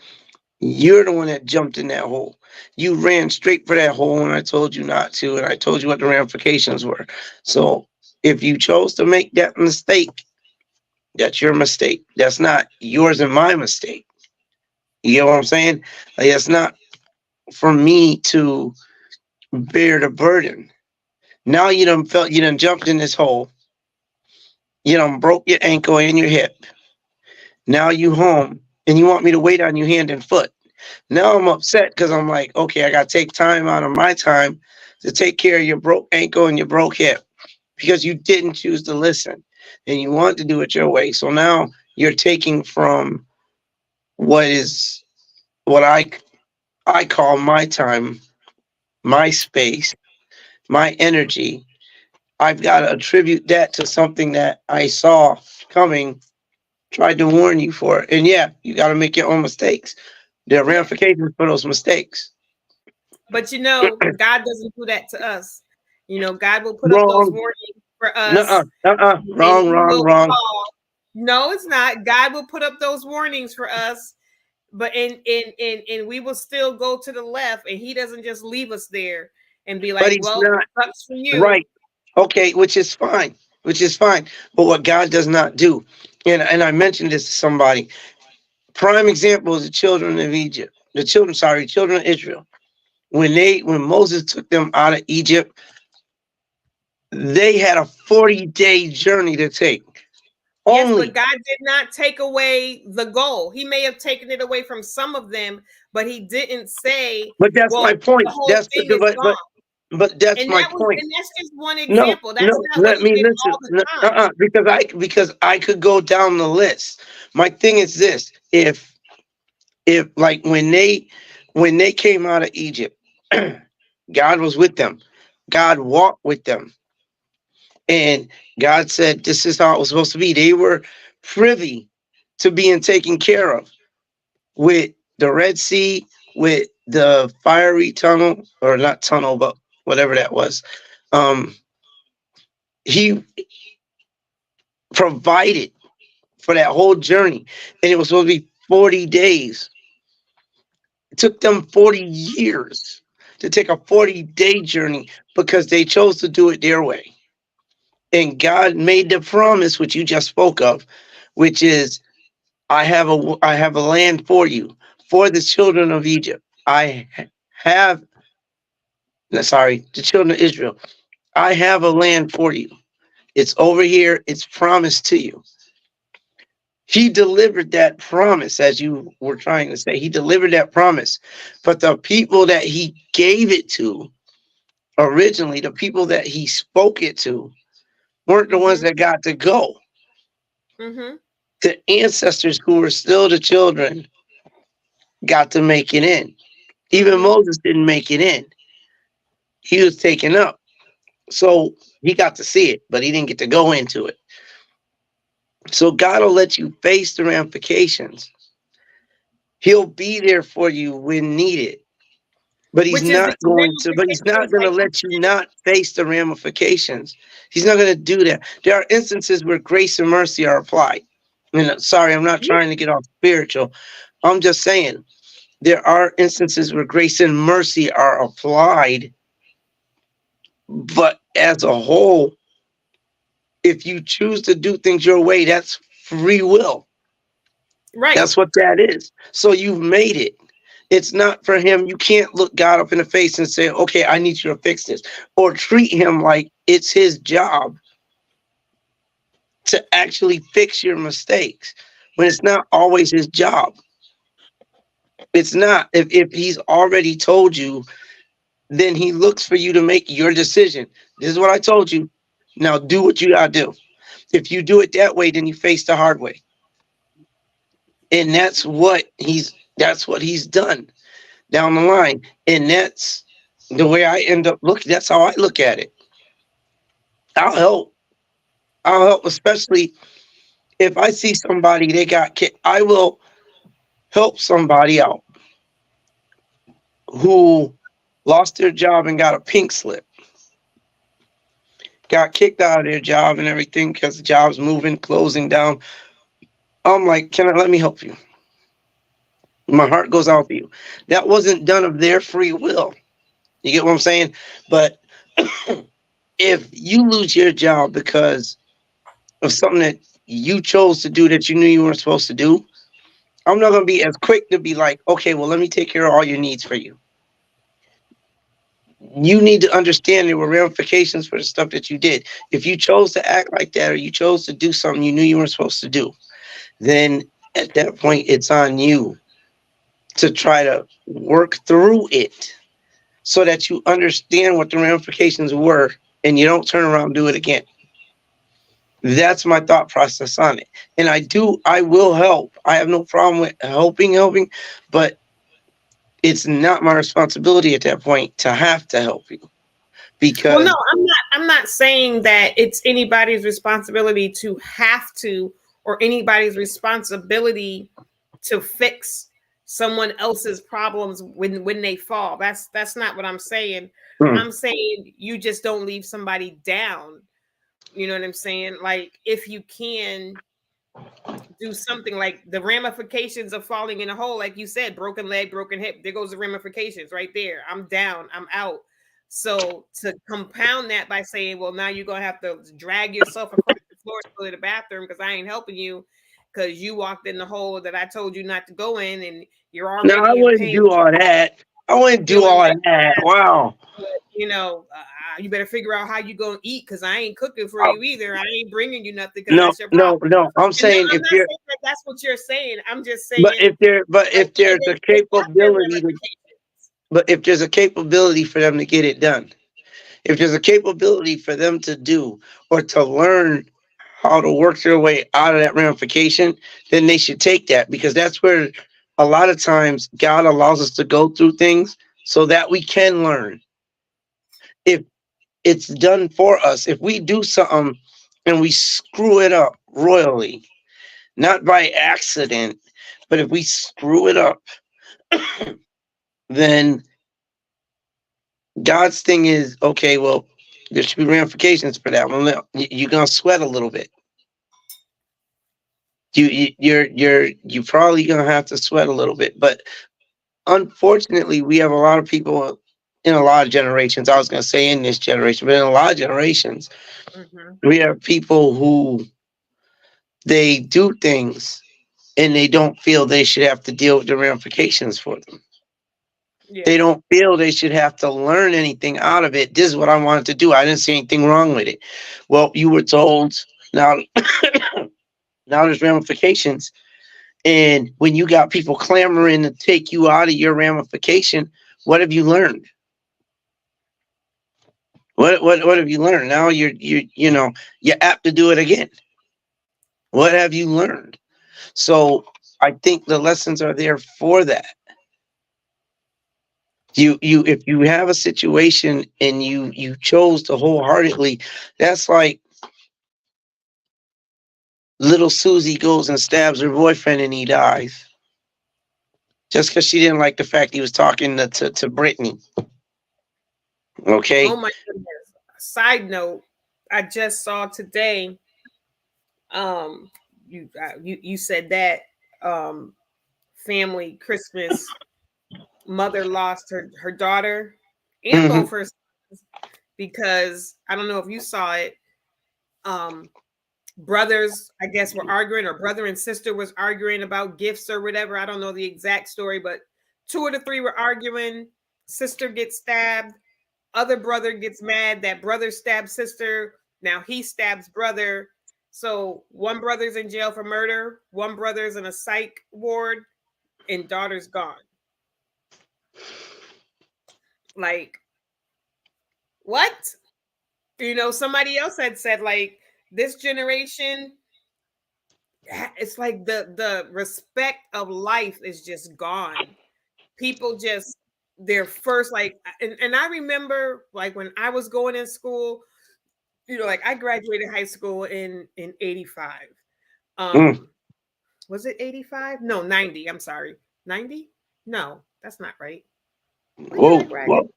you're the one that jumped in that hole. You ran straight for that hole when I told you not to, and I told you what the ramifications were. So if you chose to make that mistake, that's your mistake. That's not yours and my mistake. You know what I'm saying? Like it's not for me to bear the burden. Now you done jumped in this hole. You done broke your ankle and your hip. Now you home and you want me to wait on you hand and foot. Now I'm upset because I'm like, okay, I gotta take time out of my time to take care of your broke ankle and your broke hip because you didn't choose to listen and you want to do it your way. So now you're taking from what is what I call my time, my space, my energy I've got to attribute that to something that I saw coming, tried to warn you for it. And yeah, you got to make your own mistakes. There are Yeah. ramifications for those mistakes. But God doesn't do that to us. God will put up those Wrong. warnings for Nuh-uh. us, Uh-uh. and Wrong, we wrong, will wrong. fall. No, it's not. God will put up those warnings for us, but and we will still go to the left, and He doesn't just leave us there and be But like, he's "Well, not sucks for you." right. Okay, which is fine. Which is fine. But what God does not do, and I mentioned this to somebody, prime example is the children of Egypt. Children of Israel. When Moses took them out of Egypt, they had a 40-day journey to take. Yes, but Only. God did not take away the goal. He may have taken it away from some of them, but He didn't say, But that's "Well, my the point. whole thing is gone." But that's And my point. that's just one No, example. That's no, not what let He me did listen. all the time. Because I could go down the list. My thing is this: if like when they came out of Egypt, God was with them. God walked with them, and God said, "This is how it was supposed to be." They were privy to being taken care of with the Red Sea, with the fiery tunnel, or not tunnel, but whatever that was. Um, he provided for that whole journey, and it was supposed to be 40 days. It took them 40 years to take a 40-day journey because they chose to do it their way. And God made the promise, which you just spoke of, which is, I have a land for you, for the children of Egypt. Have, the children of Israel. I have a land for you. It's over here. It's promised to you. He delivered that promise, as you were trying to say. He delivered that promise. But the people that he gave it to originally, the people that he spoke it to, weren't the ones Mm-hmm. that got to go. Mm-hmm. The ancestors who were still the children got to make it in. Even Mm-hmm. Moses didn't make it in. He was taken up. So he got to see it, but he didn't get to go into it. So God will let you face the ramifications. He'll be there for you when needed. But he's Which is not these going to, but he's not ramifications, going to like you let you said. not face the ramifications. He's not going to do that. There are instances where grace and mercy are applied. And sorry, I'm not Yeah. trying to get off spiritual. I'm just saying there are instances where grace and mercy are applied, but as a whole, if you choose to do things your way, that's free will. Right. That's what that is. So you've made it. It's not for him. You can't look God up in the face and say, okay, I need you to fix this, or treat him like it's his job to actually fix your mistakes when it's not always his job. It's not. If he's already told you, then he looks for you to make your decision. This is what I told you. Now do what you gotta do. If you do it that way, then you face the hard way. And that's what he's done down the line. And that's the way I end up looking. That's how I look at it. I'll help. I'll help, especially if I see somebody they got kicked. I will help somebody out who lost their job and got a pink slip, got kicked out of their job and everything because the job's moving, closing down. I'm like, let me help you? My heart goes out to you. That wasn't done of their free will. You get what I'm saying? But if you lose your job because of something that you chose to do that you knew you weren't supposed to do, I'm not going to be as quick to be like, okay, well, let me take care of all your needs for you. You need to understand there were ramifications for the stuff that you did. If you chose to act like that or you chose to do something you knew you weren't supposed to do, then at that point, it's on you to try to work through it so that you understand what the ramifications were and you don't turn around and do it again. That's my thought process on it. And I will help. I have no problem with helping, but it's not my responsibility at that point to have to help you Well, no, because I'm not saying that it's anybody's responsibility to have to, or anybody's responsibility to fix someone else's problems when they fall. That's not what I'm saying. mm, I'm saying you just don't leave somebody down. You know what I'm saying? Like, if you can do something, like the ramifications of falling in a hole, like you said, broken leg, broken hip, there goes the ramifications right there. I'm down, I'm out. So to compound that by saying, well, now you're gonna have to drag yourself across the floor to go to the bathroom because I ain't helping you because you walked in the hole that I told you not to go in, and you're no, I already in wouldn't pain, do all that. I wouldn't do feeling all like that. Wow. you know, you better figure out how you gonna eat because I ain't cooking for you either. I ain't bringing you nothing because No, that's your problem. no, no. I'm And no, saying I'm if not you're, saying that that's what you're saying. I'm just but saying, like, if there's a it got their capability to, ramifications. but if there's a capability for them to get it done, if there's a capability for them to do or to learn how to work their way out of that ramification, then they should take that, because that's where a lot of times God allows us to go through things so that we can learn. If it's done for us, if we do something and we screw it up royally, not by accident, but if we screw it up, then God's thing is, okay, well, there should be ramifications for that. Well, you're gonna sweat a little bit. You're probably gonna have to sweat a little bit. But unfortunately, we have a lot of people in a lot of generations. I was gonna say in this generation, but in a lot of generations, Hmm. we have people who they do things and they don't feel they should have to deal with the ramifications for them. They Yeah. don't feel they should have to learn anything out of it. This is what I wanted to do. I didn't see anything wrong with it. Well, you were told. Now, now there's ramifications. And when you got people clamoring to take you out of your ramification, what have you learned? What have you learned? Now you're apt to do it again. What have you learned? So I think the lessons are there for that. You if you have a situation and you chose to wholeheartedly, that's like little Susie goes and stabs her boyfriend and he dies just because she didn't like the fact he was talking to Brittany. Oh Okay. my goodness. Side note, I just saw today. You said that um family Christmas, mother lost her daughter and Hmm. both her sons because I don't know if you saw it. Um, brothers, I guess, were arguing, or brother and sister was arguing about gifts or whatever. I don't know the exact story, but two of the three were arguing. Sister gets stabbed. Other brother gets mad that brother stabbed sister. Now he stabs brother. So one brother's in jail for murder. One brother's in a psych ward, and daughter's gone. Like, what? Somebody else had said, like, this generation, it's like the respect of life is just gone. People just, their first, like, and I remember, like, when I was going in school, like, I graduated high school in 85. Mm. um was it 85? No, 90. I'm sorry. 90? No, that's not right. When did I Whoa, graduate? whoa,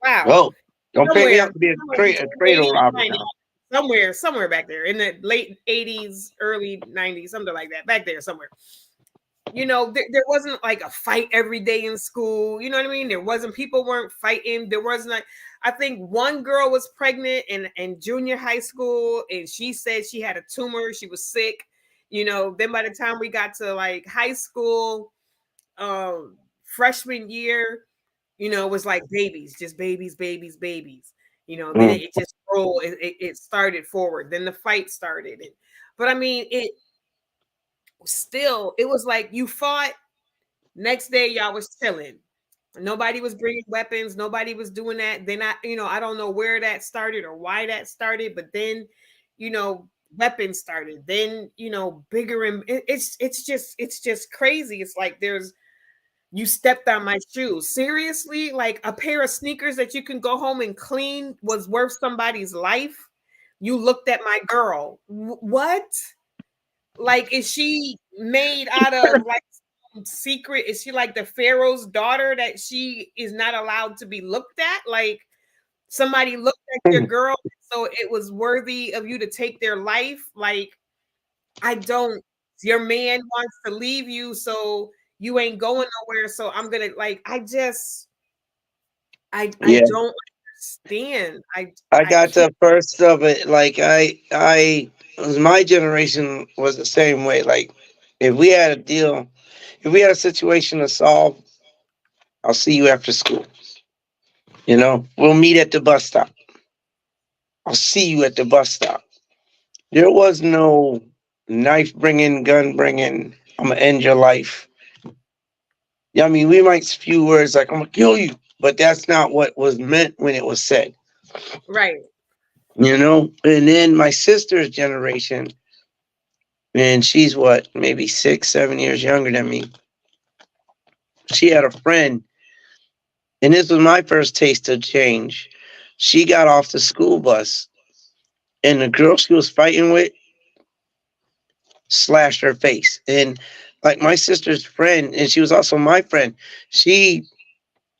Wow. whoa! Don't pay me Somewhere, out to be somewhere a between traitor 80 and robber 90. now. Somewhere back there in the late 80s, early 90s, something like that. Back there somewhere. There wasn't like a fight every day in school. You know what I mean? There wasn't, people weren't fighting. There wasn't like, I think one girl was pregnant in junior high school, and she said she had a tumor. She was sick. Then by the time we got to like high school, freshman year, it was like babies, just babies, babies, babies. Then Mm. it just rolled. It started forward. Then the fight started. But I mean, it was like you fought. Next day, y'all was chilling. Nobody was bringing weapons. Nobody was doing that. Then I don't know where that started or why that started, but then, you know, weapons started. Then, bigger, and it's just crazy. It's like You stepped on my shoes. Seriously? Like a pair of sneakers that you can go home and clean was worth somebody's life? You looked at my girl. What? Like, is she made out of like some secret? Is she like the Pharaoh's daughter that she is not allowed to be looked at? Like, somebody looked at your girl, so it was worthy of you to take their life? Like, I don't. Your man wants to leave you, so you ain't going nowhere. So I'm gonna like. I Yeah, don't understand. I I got can't. the first of it. Like my generation was the same way. Like, if we had a deal, if we had a situation to solve, I'll see you after school. We'll meet at the bus stop. I'll see you at the bus stop. There was no knife bringing, gun bringing. I'm gonna end your life. Yeah, I mean, we might few words like "I'm gonna kill you," but that's not what was meant when it was said. Right. And then my sister's generation, and she's what, maybe 6, 7 years younger than me. She had a friend, and this was my first taste of change. She got off the school bus, and the girl she was fighting with slashed her face. And like my sister's friend, and she was also my friend. She,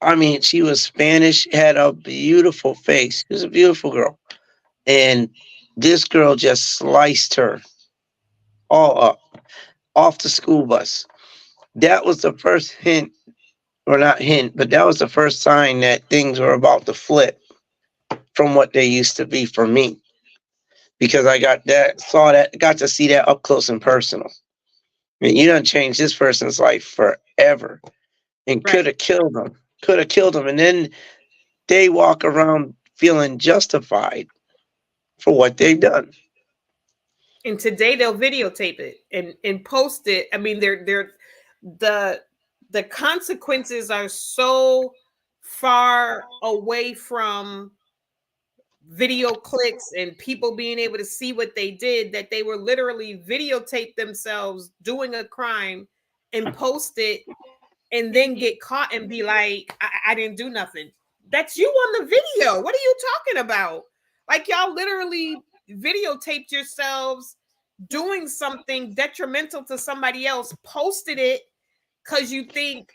I mean, she was Spanish, had a beautiful face. She was a beautiful girl, and this girl just sliced her all up off the school bus. That was the first hint, or not hint, but that was the first sign that things were about to flip from what they used to be for me. Because I got to see that up close and personal. I mean, you done changed this person's life forever, and could Right. have killed them. Could have killed them, and then they walk around feeling justified for what they've done. And today they'll videotape it and post it. I mean, the the consequences are so far away from video clicks and people being able to see what they did that they were literally videotape themselves doing a crime and post it and then get caught and be like, I didn't do nothing. That's you on the video. What are you talking about? Like, y'all literally videotaped yourselves doing something detrimental to somebody else, posted it because you think,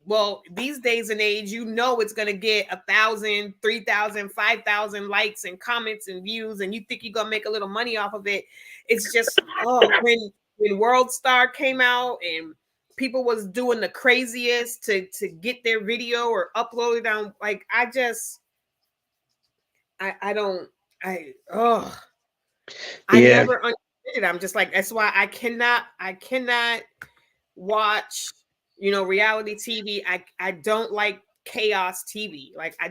well, these days and age, it's going to get 1,000, 3,000, 5,000 likes and comments and views, and you think you're going to make a little money off of it. It's just, oh, when World Star came out and people was doing the craziest to get their video or upload it on, like, I don't, I Yeah, never understood it. I'm just like, that's why I cannot watch, reality TV. I don't like chaos TV. Like, I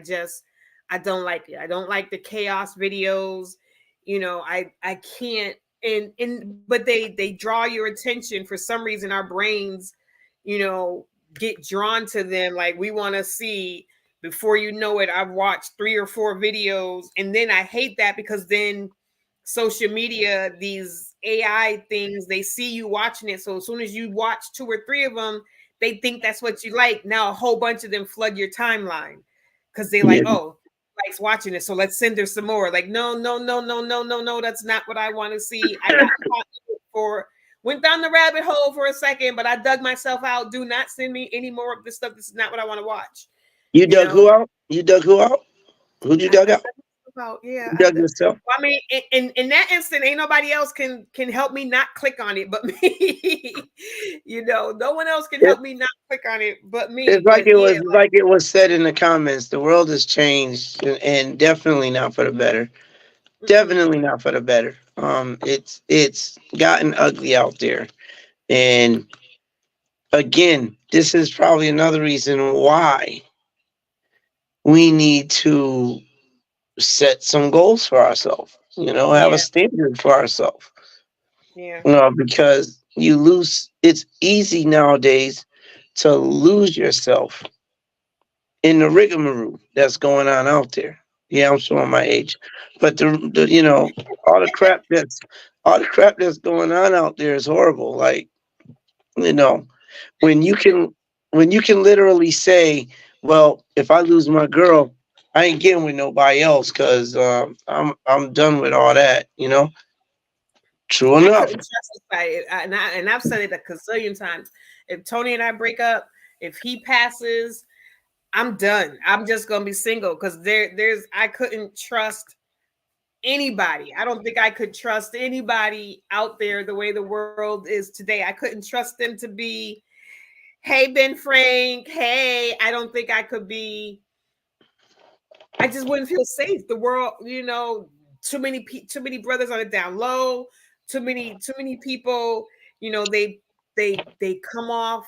don't like it. I don't like the chaos videos. I can't. And but they draw your attention for some reason. Our brains, you know, get drawn to them. Like, we want to see. Before you know it, I've watched 3 or 4 videos, and then I hate that because then social media, these AI things, they see you watching it. So as soon as you watch 2 or 3 of them, they think that's what you like. Now a whole bunch of them flood your timeline because they like, yeah, oh, likes watching it. So let's send her some more. Like, no, no, no, no, no, no, no. That's not what I want to see. I got caught for went down the rabbit hole for a second, but I dug myself out. Do not send me any more of this stuff. This is not what I want to watch. You You dug know, who out? You dug who out? Who'd you dug I out? dug myself out. Yeah, You dug yourself. well, I mean, in that instant, ain't nobody else can help me not click on it but me. No one else can It, help me not click on it but me. it's like But yeah, like it was said in the comments. The world has changed, and definitely not for the better. like, Definitely not for the better. It's gotten ugly out there, and again, this is probably another reason why we need to set some goals for ourselves. Have a yeah, standard for ourselves. yeah, Because you lose. It's easy nowadays to lose yourself in the rigmarole that's going on out there. Yeah, I'm showing my age, but all the crap that's going on out there is horrible. Like, you know when you can when you can literally say, well, if I lose my girl, I ain't getting with nobody else because I'm done with all that. True I enough. couldn't trust somebody, and I've said it a gazillion times. If Tony and I break up, if he passes, I'm done. I'm just gonna be single because there's I couldn't trust anybody. I don't think I could trust anybody out there the way the world is today. I couldn't trust them to be, hey Ben Frank, hey. I don't think I could be. I just wouldn't feel safe. The world, too many brothers on the down low, too many people, they come off,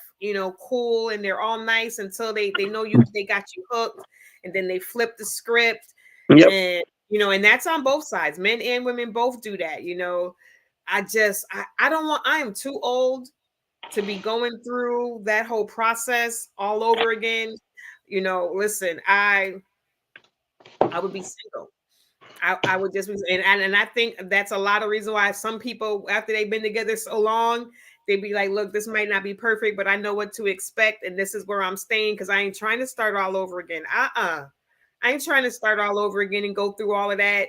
cool and they're all nice until they know they got you hooked, and then they flip the script, Yep. and and that's on both sides. Men and women both do that. I don't want I am too old to be going through that whole process all over again. Listen, I would be single. I would just be, and I think that's a lot of reason why some people, after they've been together so long, they be like, look, this might not be perfect, but I know what to expect, and this is where I'm staying because I ain't trying to start all over again. I ain't trying to start all over again and go through all of that,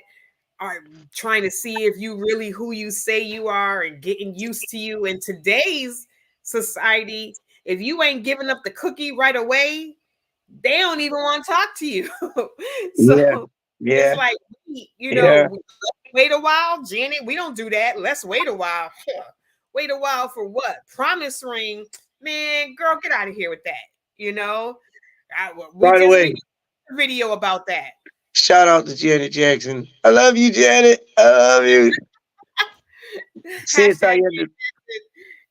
or trying to see if you really who you say you are and getting used to you. In today's society, if you ain't giving up the cookie right away, they don't even want to talk to you. Yeah. So it's Yeah. like, Yeah. wait a while, Janet. We don't do that. Let's wait a while. Wait a while for what? Promise ring, man. Girl, get out of here with that. You know, we By the just way, made a video about that. shout out to Janet Jackson. I love you, Janet. I love you. See, it's how Hashtag. you have to.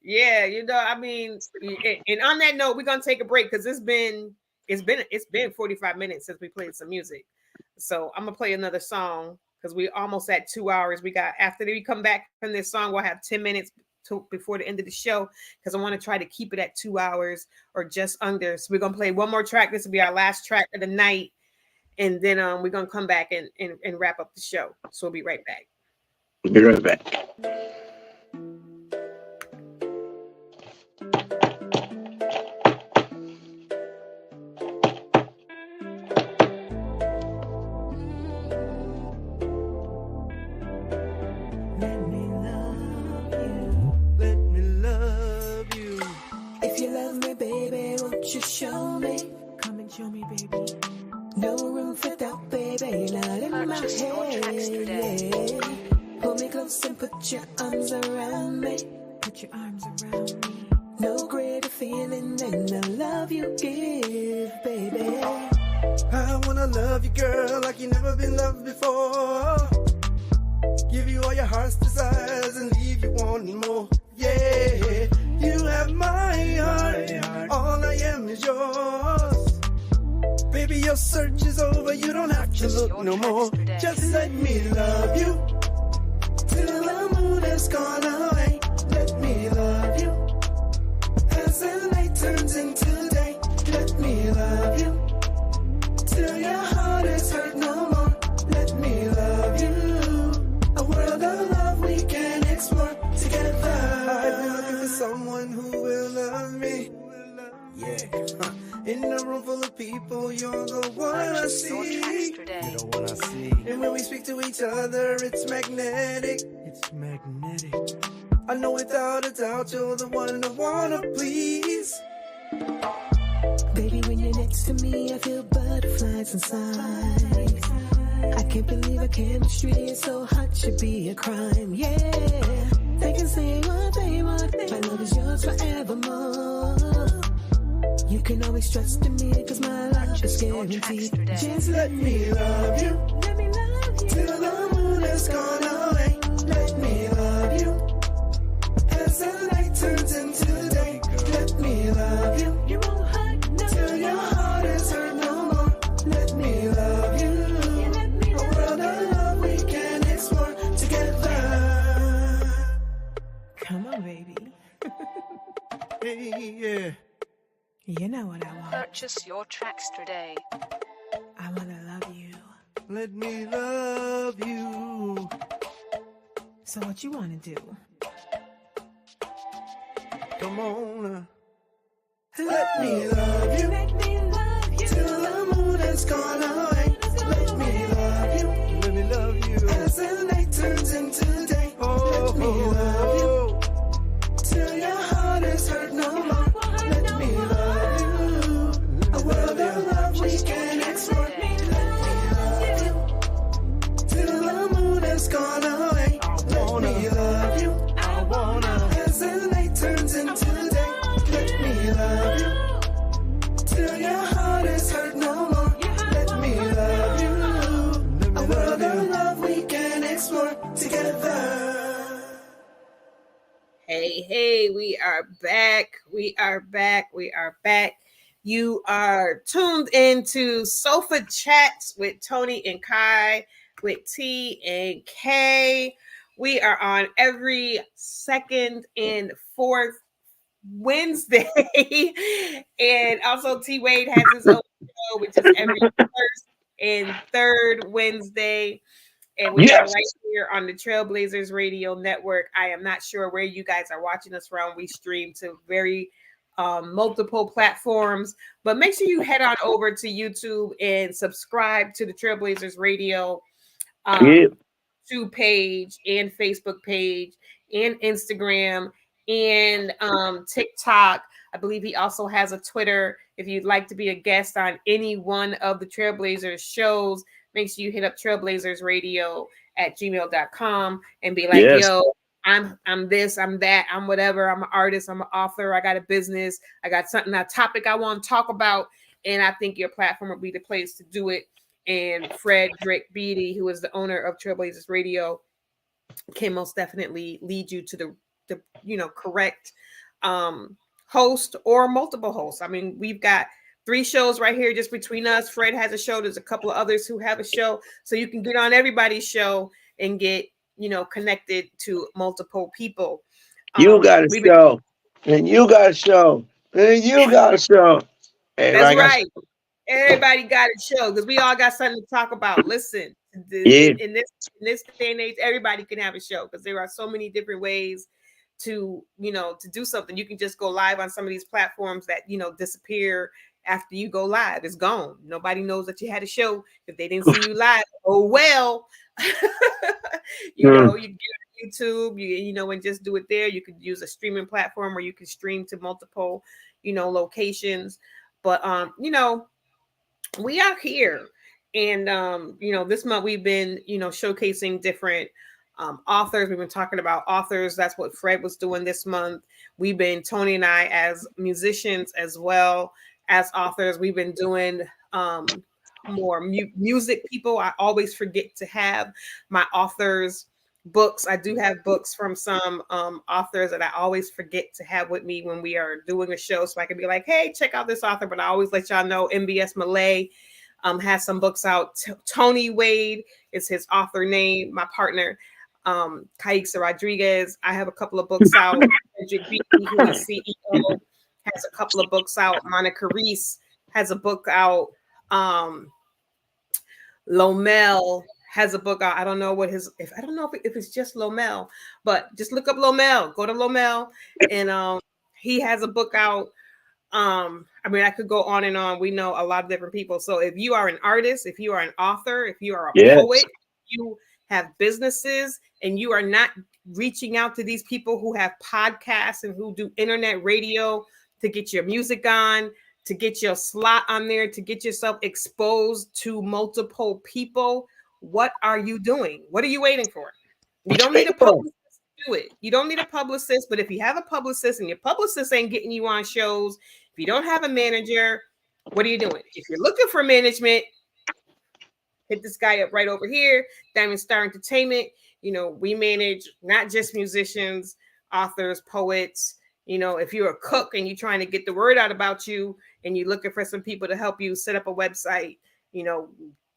Yeah, I mean, and on that note, we're gonna take a break because it's been 45 minutes since we played some music. So I'm gonna play another song because we almost at 2 hours. We got after we come back from this song, we'll have 10 minutes before the end of the show because I want to try to keep it at 2 hours or just under. So we're gonna play one more track. This will be our last track of the night, and then we're gonna come back and wrap up the show. So we'll be right back. Be right back. Let me love you. Let me love you. If you love me, baby, won't you show me? Come and show me, baby. No room for doubt, baby. Not in my head. Yeah. Pull me close and put your arms around me. Put your arms around me. No greater feeling than the love you give, baby. I wanna love you, girl, like you never been loved before. Give you all your heart's desires and leave you wanting more. Yeah, you have my heart. All I am is yours. Baby, your search is over. You don't have to look no more. Just let me love you till the moon has gone away. Let me love you as the night turns into day. Let me love you till your heart is hurt no more. Let me love you. A world of love we can explore together. I've been looking for someone who will love me. Yeah. In a room full of people, you're the one I see. You're the one I see. And when we speak to each other, it's magnetic. It's magnetic. I know without a doubt you're the one I wanna please. Baby, when you're next to me, I feel butterflies inside. I can't believe our chemistry is so hot, should be a crime, yeah. They can say what they want, my love is yours forevermore. You can always trust in me, cause my love is guaranteed. Just let me love you, till the moon has gone away. Let me love you, as the night turns into day. Let me love you, you won't hurt till your heart is hurt no more. Let me love you. Come on, baby. Hey, yeah. You know what I want. Purchase your tracks today. I wanna love you. Let me love you. So what you wanna do? Come on. Let me love you. Let me love you. Till the moon has gone away. Let me love you. Let me love you. As the night turns into day. Oh, Let me love you. Till your heart is hurt no more. Let me love you. A world of love we can explore. Let me love you. Till the moon has gone away. Let me love you. I wanna. As the night turns into day. Let me love you. Till your heart is hurt no more. Let me love you. A world of love we can explore together. Hey, we are back. We are back. We are back. You are tuned into Sofa Chats with Tony and Kai with T and K. We are on every second and fourth Wednesday. And also T Wade has his own show, which is every first and third Wednesday. And we are Yes. right here on the Trailblazers Radio Network. I am not sure where you guys are watching us from. We stream to very multiple platforms, but make sure you head on over to YouTube and subscribe to the Trailblazers Radio Yeah. YouTube page and Facebook page and Instagram and TikTok. I believe he also has a Twitter. If you'd like to be a guest on any one of the Trailblazers shows, make sure you hit up trailblazersradio@gmail.com and be like, Yes. yo, I'm this, I'm that, I'm whatever, I'm an artist, I'm an author, I got a business, I got something, a topic I want to talk about, and I think your platform will be the place to do it. And Frederick Beatty, who is the owner of Trailblazers Radio, can most definitely lead you to the correct host or multiple hosts. I mean, we've got 3 shows right here just between us. Fred has a show. There's a couple of others who have a show, so you can get on everybody's show and get connected to multiple people. You got a We've been, show. And you got a show. And you got a show. that's Everybody got a right. show. Everybody got a show because we all got something to talk about. Listen, Yeah. in this day and age, everybody can have a show because there are so many different ways to to do something. You can just go live on some of these platforms that disappear after you go live. It's gone. Nobody knows that you had a show if they didn't see you live. Oh well. Mm. You can get on YouTube, and just do it there. You could use a streaming platform where you can stream to multiple locations. But we are here, and this month we've been showcasing different authors. We've been talking about authors. That's what Fred was doing this month. We've been, Tony and I, as musicians as well as authors, we've been doing more music people. I always forget to have my authors books. I do have books from some authors that I always forget to have with me when we are doing a show, so I can be like, hey, check out this author. But I always let y'all know MBS Malay has some books out. Tony Wade is his author name. My partner, Caixa Rodriguez, I have a couple of books out. Frederick Beatty, who is CEO, has a couple of books out. Monica Reese has a book out. Lomel has a book out. I don't know what I don't know if it's just Lomel, but just look up Lomel. Go to Lomel, and he has a book out. I mean, I could go on and on. We know a lot of different people. So if you are an artist, if you are an author, if you are a Yes. poet, you have businesses, and you are not reaching out to these people who have podcasts and who do internet radio to get your music on, to get your slot on there, to get yourself exposed to multiple people, what are you doing? What are you waiting for? You don't need a publicist to do it. You don't need a publicist, but if you have a publicist and your publicist ain't getting you on shows, if you don't have a manager, what are you doing? If you're looking for management, hit this guy up right over here, Diamond Star Entertainment. We manage not just musicians, authors, poets. If you're a cook and you're trying to get the word out about you and you're looking for some people to help you set up a website,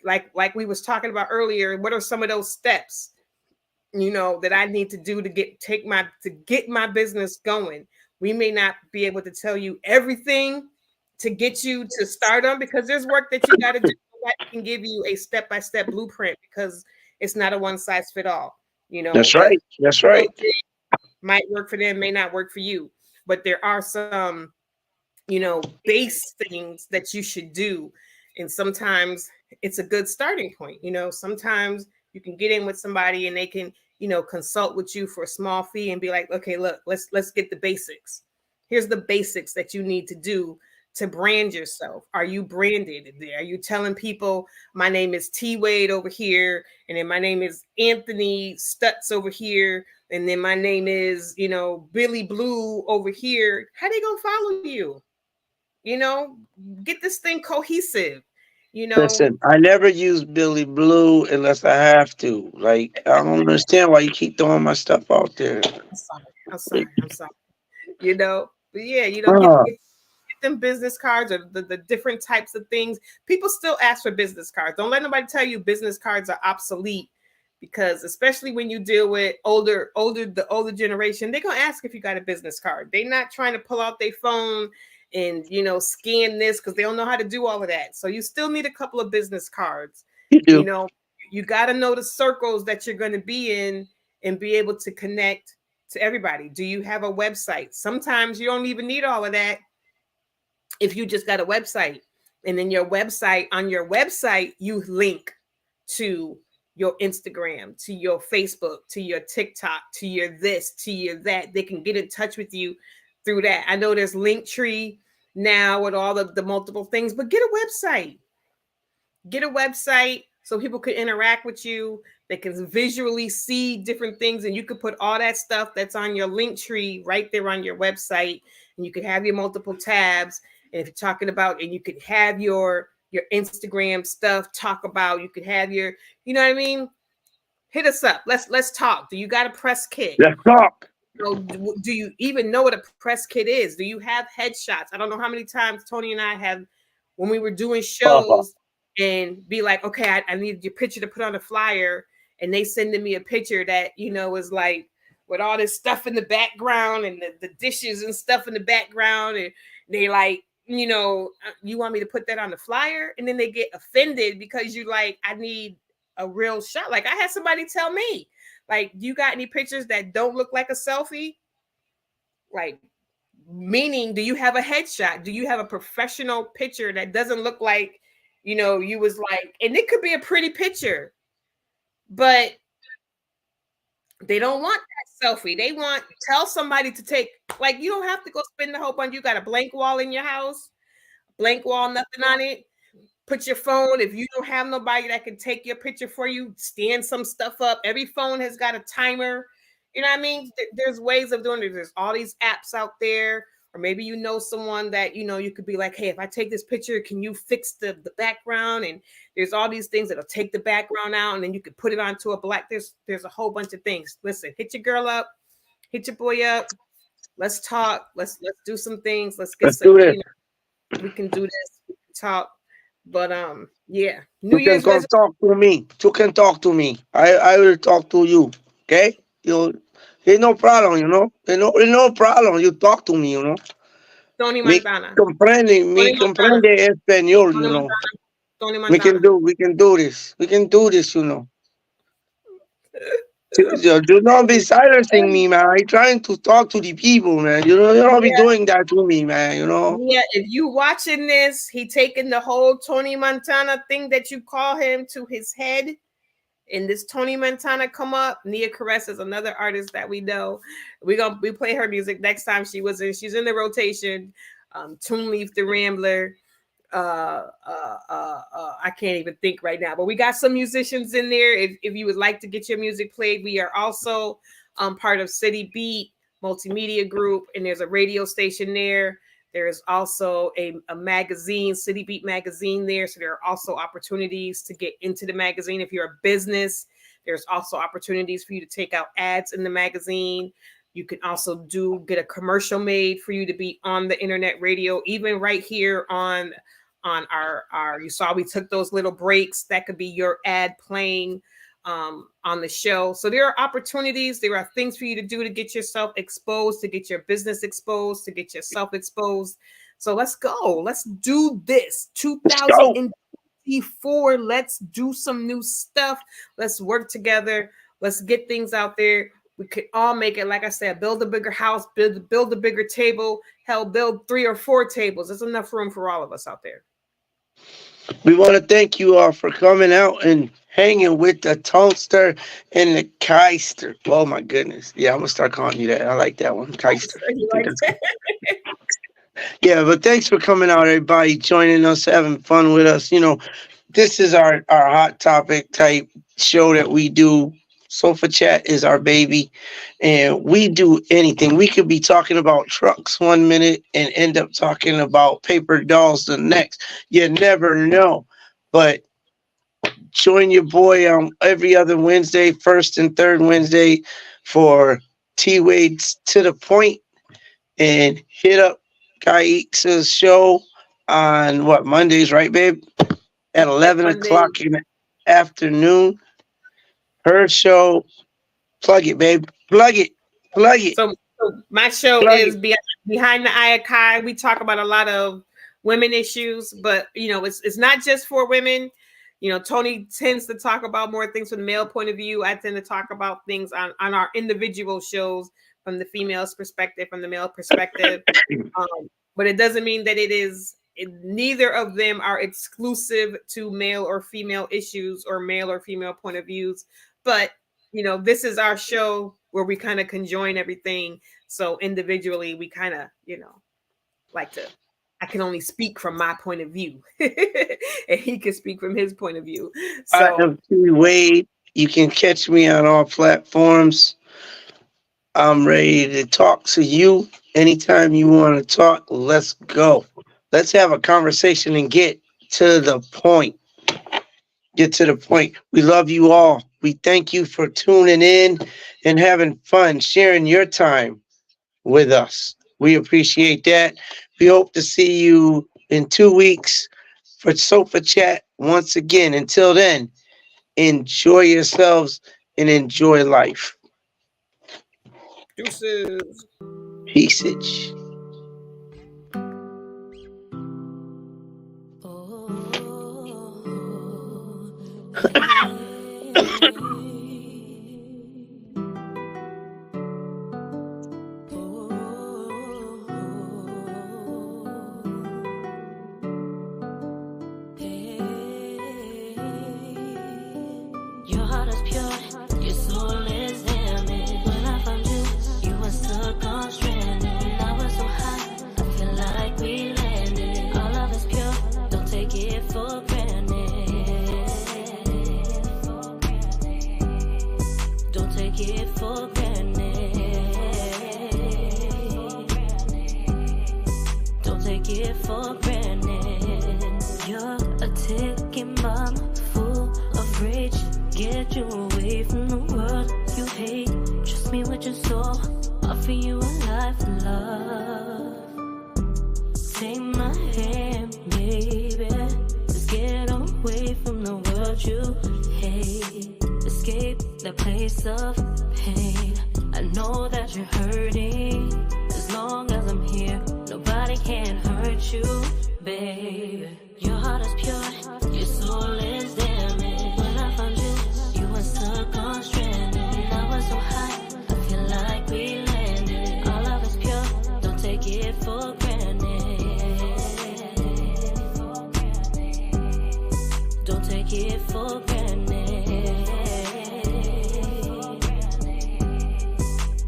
like we was talking about earlier, what are some of those steps, that I need to do to get my business going? We may not be able to tell you everything to get you to start on, because there's work that you got to do. Nobody can give you a step-by-step blueprint because it's not a one-size-fit-all. That's What right. That's right. might work for them may not work for you, but there are some base things that you should do. And sometimes it's a good starting point. Sometimes you can get in with somebody and they can, consult with you for a small fee and be like, okay, look, let's get the basics. Here's the basics that you need to do to brand yourself. Are you branded? Are you telling people my name is T Wade over here, and then my name is Anthony Stutz over here, and then my name is, Billy Blue over here? How they gonna follow you? you know get this thing cohesive. you know Listen, I never use Billy Blue unless I have to. Like, I don't understand why you keep throwing my stuff out there. I'm sorry. But yeah, Uh, get them business cards, or the different types of things. People still ask for business cards. Don't let nobody tell you business cards are obsolete, because especially when you deal with the older generation, they're gonna ask if you got a business card. They're not trying to pull out their phone and scan this, because they don't know how to do all of that. So you still need a couple of business cards. you you do. know you got to know the circles that you're going to be in and be able to connect to everybody. Do you have a website? Sometimes you don't even need all of that if you just got a website. And then on your website, you link to your Instagram, to your Facebook, to your TikTok, to your this, to your that. They can get in touch with you through that. I know there's Linktree now with all of the multiple things, but get a website. Get a website so people can interact with you. They can visually see different things, and you could put all that stuff that's on your link tree right there on your website. And you could have your multiple tabs. And if you're talking about, and you could have your Instagram stuff, talk about, you could have your, you know what I mean? Hit us up. Let's talk. Do you got a press kit? Let's talk. Do you even know what a press kit is? Do you have headshots? I don't know how many times Tony and I have, when we were doing Uh, shows, and be like, okay, I need your picture to put on a flyer, and they sending me a picture that is like with all this stuff in the background, and the dishes and stuff in the background, and they like, you want me to put that on the flyer, and then they get offended because you like, I need a real shot. Like, I had somebody tell me, like, you got any pictures that don't look like a selfie? Like, meaning, do you have a headshot? Do you have a professional picture that doesn't look like, you was like, and it could be a pretty picture, but they don't want that selfie. They want, tell somebody to take, like, you don't have to go spend the whole bunch. You got a blank wall in your house, blank wall, nothing on it. Put your phone, if you don't have nobody that can take your picture for you, stand some stuff up. Every phone has got a timer. You know what I mean? There's ways of doing it. There's all these apps out there. Or maybe someone that you could be like, hey, if I take this picture, can you fix the background? And there's all these things that'll take the background out, and then you could put it onto a black. There's a whole bunch of things. Listen, hit your girl up, hit your boy up. Let's talk. Let's do some things. Let's get let's some. do this. We can do this. We can talk. But yeah, New You can Year's come resolution. talk to me. You can talk to me. I will talk to you. Okay? There's no problem, There's no problem. You talk to me, Tony Me Montana. me Tony Montana. comprende español. Tony Montana. Tony We can Montana. do this. We can do this. Do not be silencing me, man. I'm trying to talk to the people, man. You don't be Yeah, doing that to me, man. yeah. If you watching this, he taking the whole Tony Montana thing that you call him to his head. And this Tony Montana come up. Nia Caress is another artist that we know. We play her music next time she's in the rotation. Toon Leaf the Rambler. I can't even think right now, but we got some musicians in there. If you would like to get your music played, we are also part of City Beat Multimedia Group, and there's a radio station there. There's also a magazine, City Beat magazine there. So there are also opportunities to get into the magazine. If you're a business, there's also opportunities for you to take out ads in the magazine. You can also get a commercial made for you to be on the internet radio, even right here on our you saw we took those little breaks. That could be your ad playing on the show. So there are opportunities, there are things for you to do to get yourself exposed, to get your business exposed, to get yourself exposed. So let's go. Let's do this. Let's go. 2024. Let's do some new stuff. Let's work together. Let's get things out there. We could all make it, like I said, build a bigger house, build a bigger table, hell, build 3 or 4 tables. There's enough room for all of us out there. We want to thank you all for coming out and hanging with the Tonster and the Keister. Oh my goodness. Yeah, I'm gonna start calling you that. I like that one. Keister. You like that? Yeah, but thanks for coming out, everybody, joining us, having fun with us. This is our hot topic type show that we do. Sofa Chat is our baby, and we do anything. We could be talking about trucks 1 minute and end up talking about paper dolls the next. You never know. But join your boy on every other Wednesday, first and third Wednesday, for T Wade's To the Point, and hit up Kaix's show on Mondays, right, babe? At 11 o'clock in the afternoon. Her show, plug it, babe. Plug it. So my show is Behind the Ayakai. We talk about a lot of women issues, but it's not just for women. Tony tends to talk about more things from the male point of view. I tend to talk about things on our individual shows from the female's perspective, from the male perspective. But it doesn't mean that neither of them are exclusive to male or female issues or male or female point of views. But, this is our show where we kind of conjoin everything. So individually, we kind of, I can only speak from my point of view and he can speak from his point of view. So I am T Wade. You can catch me on all platforms. I'm ready to talk to you anytime you want to talk. Let's go. Let's have a conversation and get to the point. Get to the point. We love you all. We thank you for tuning in and having fun, sharing your time with us. We appreciate that. We hope to see you in 2 weeks for Sofa Chat once again. Until then, enjoy yourselves and enjoy life. Deuces. Peaceage. Your heart is pure, your soul is damaged. When I found you, you were stuck on stranded. I was so high, I feel like we landed. Our love is pure, don't take it for granted. Don't take it for granted. Don't take it for granted. You're a ticking bomb full of rage. Get you away from the world you hate. Trust me with your soul, offer you a life of love. Take my hand, baby. Let's get away from the world you hate. Escape the place of pain. I know that you're hurting. As long as I'm here, nobody can hurt you, baby. Your heart is pure, your soul is damaged. When I found you, you were stuck on stranded. I was so high, I feel like we landed. Our love is pure, don't take it for granted. Don't take it for granted.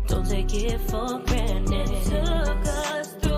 Don't take it for granted. Took a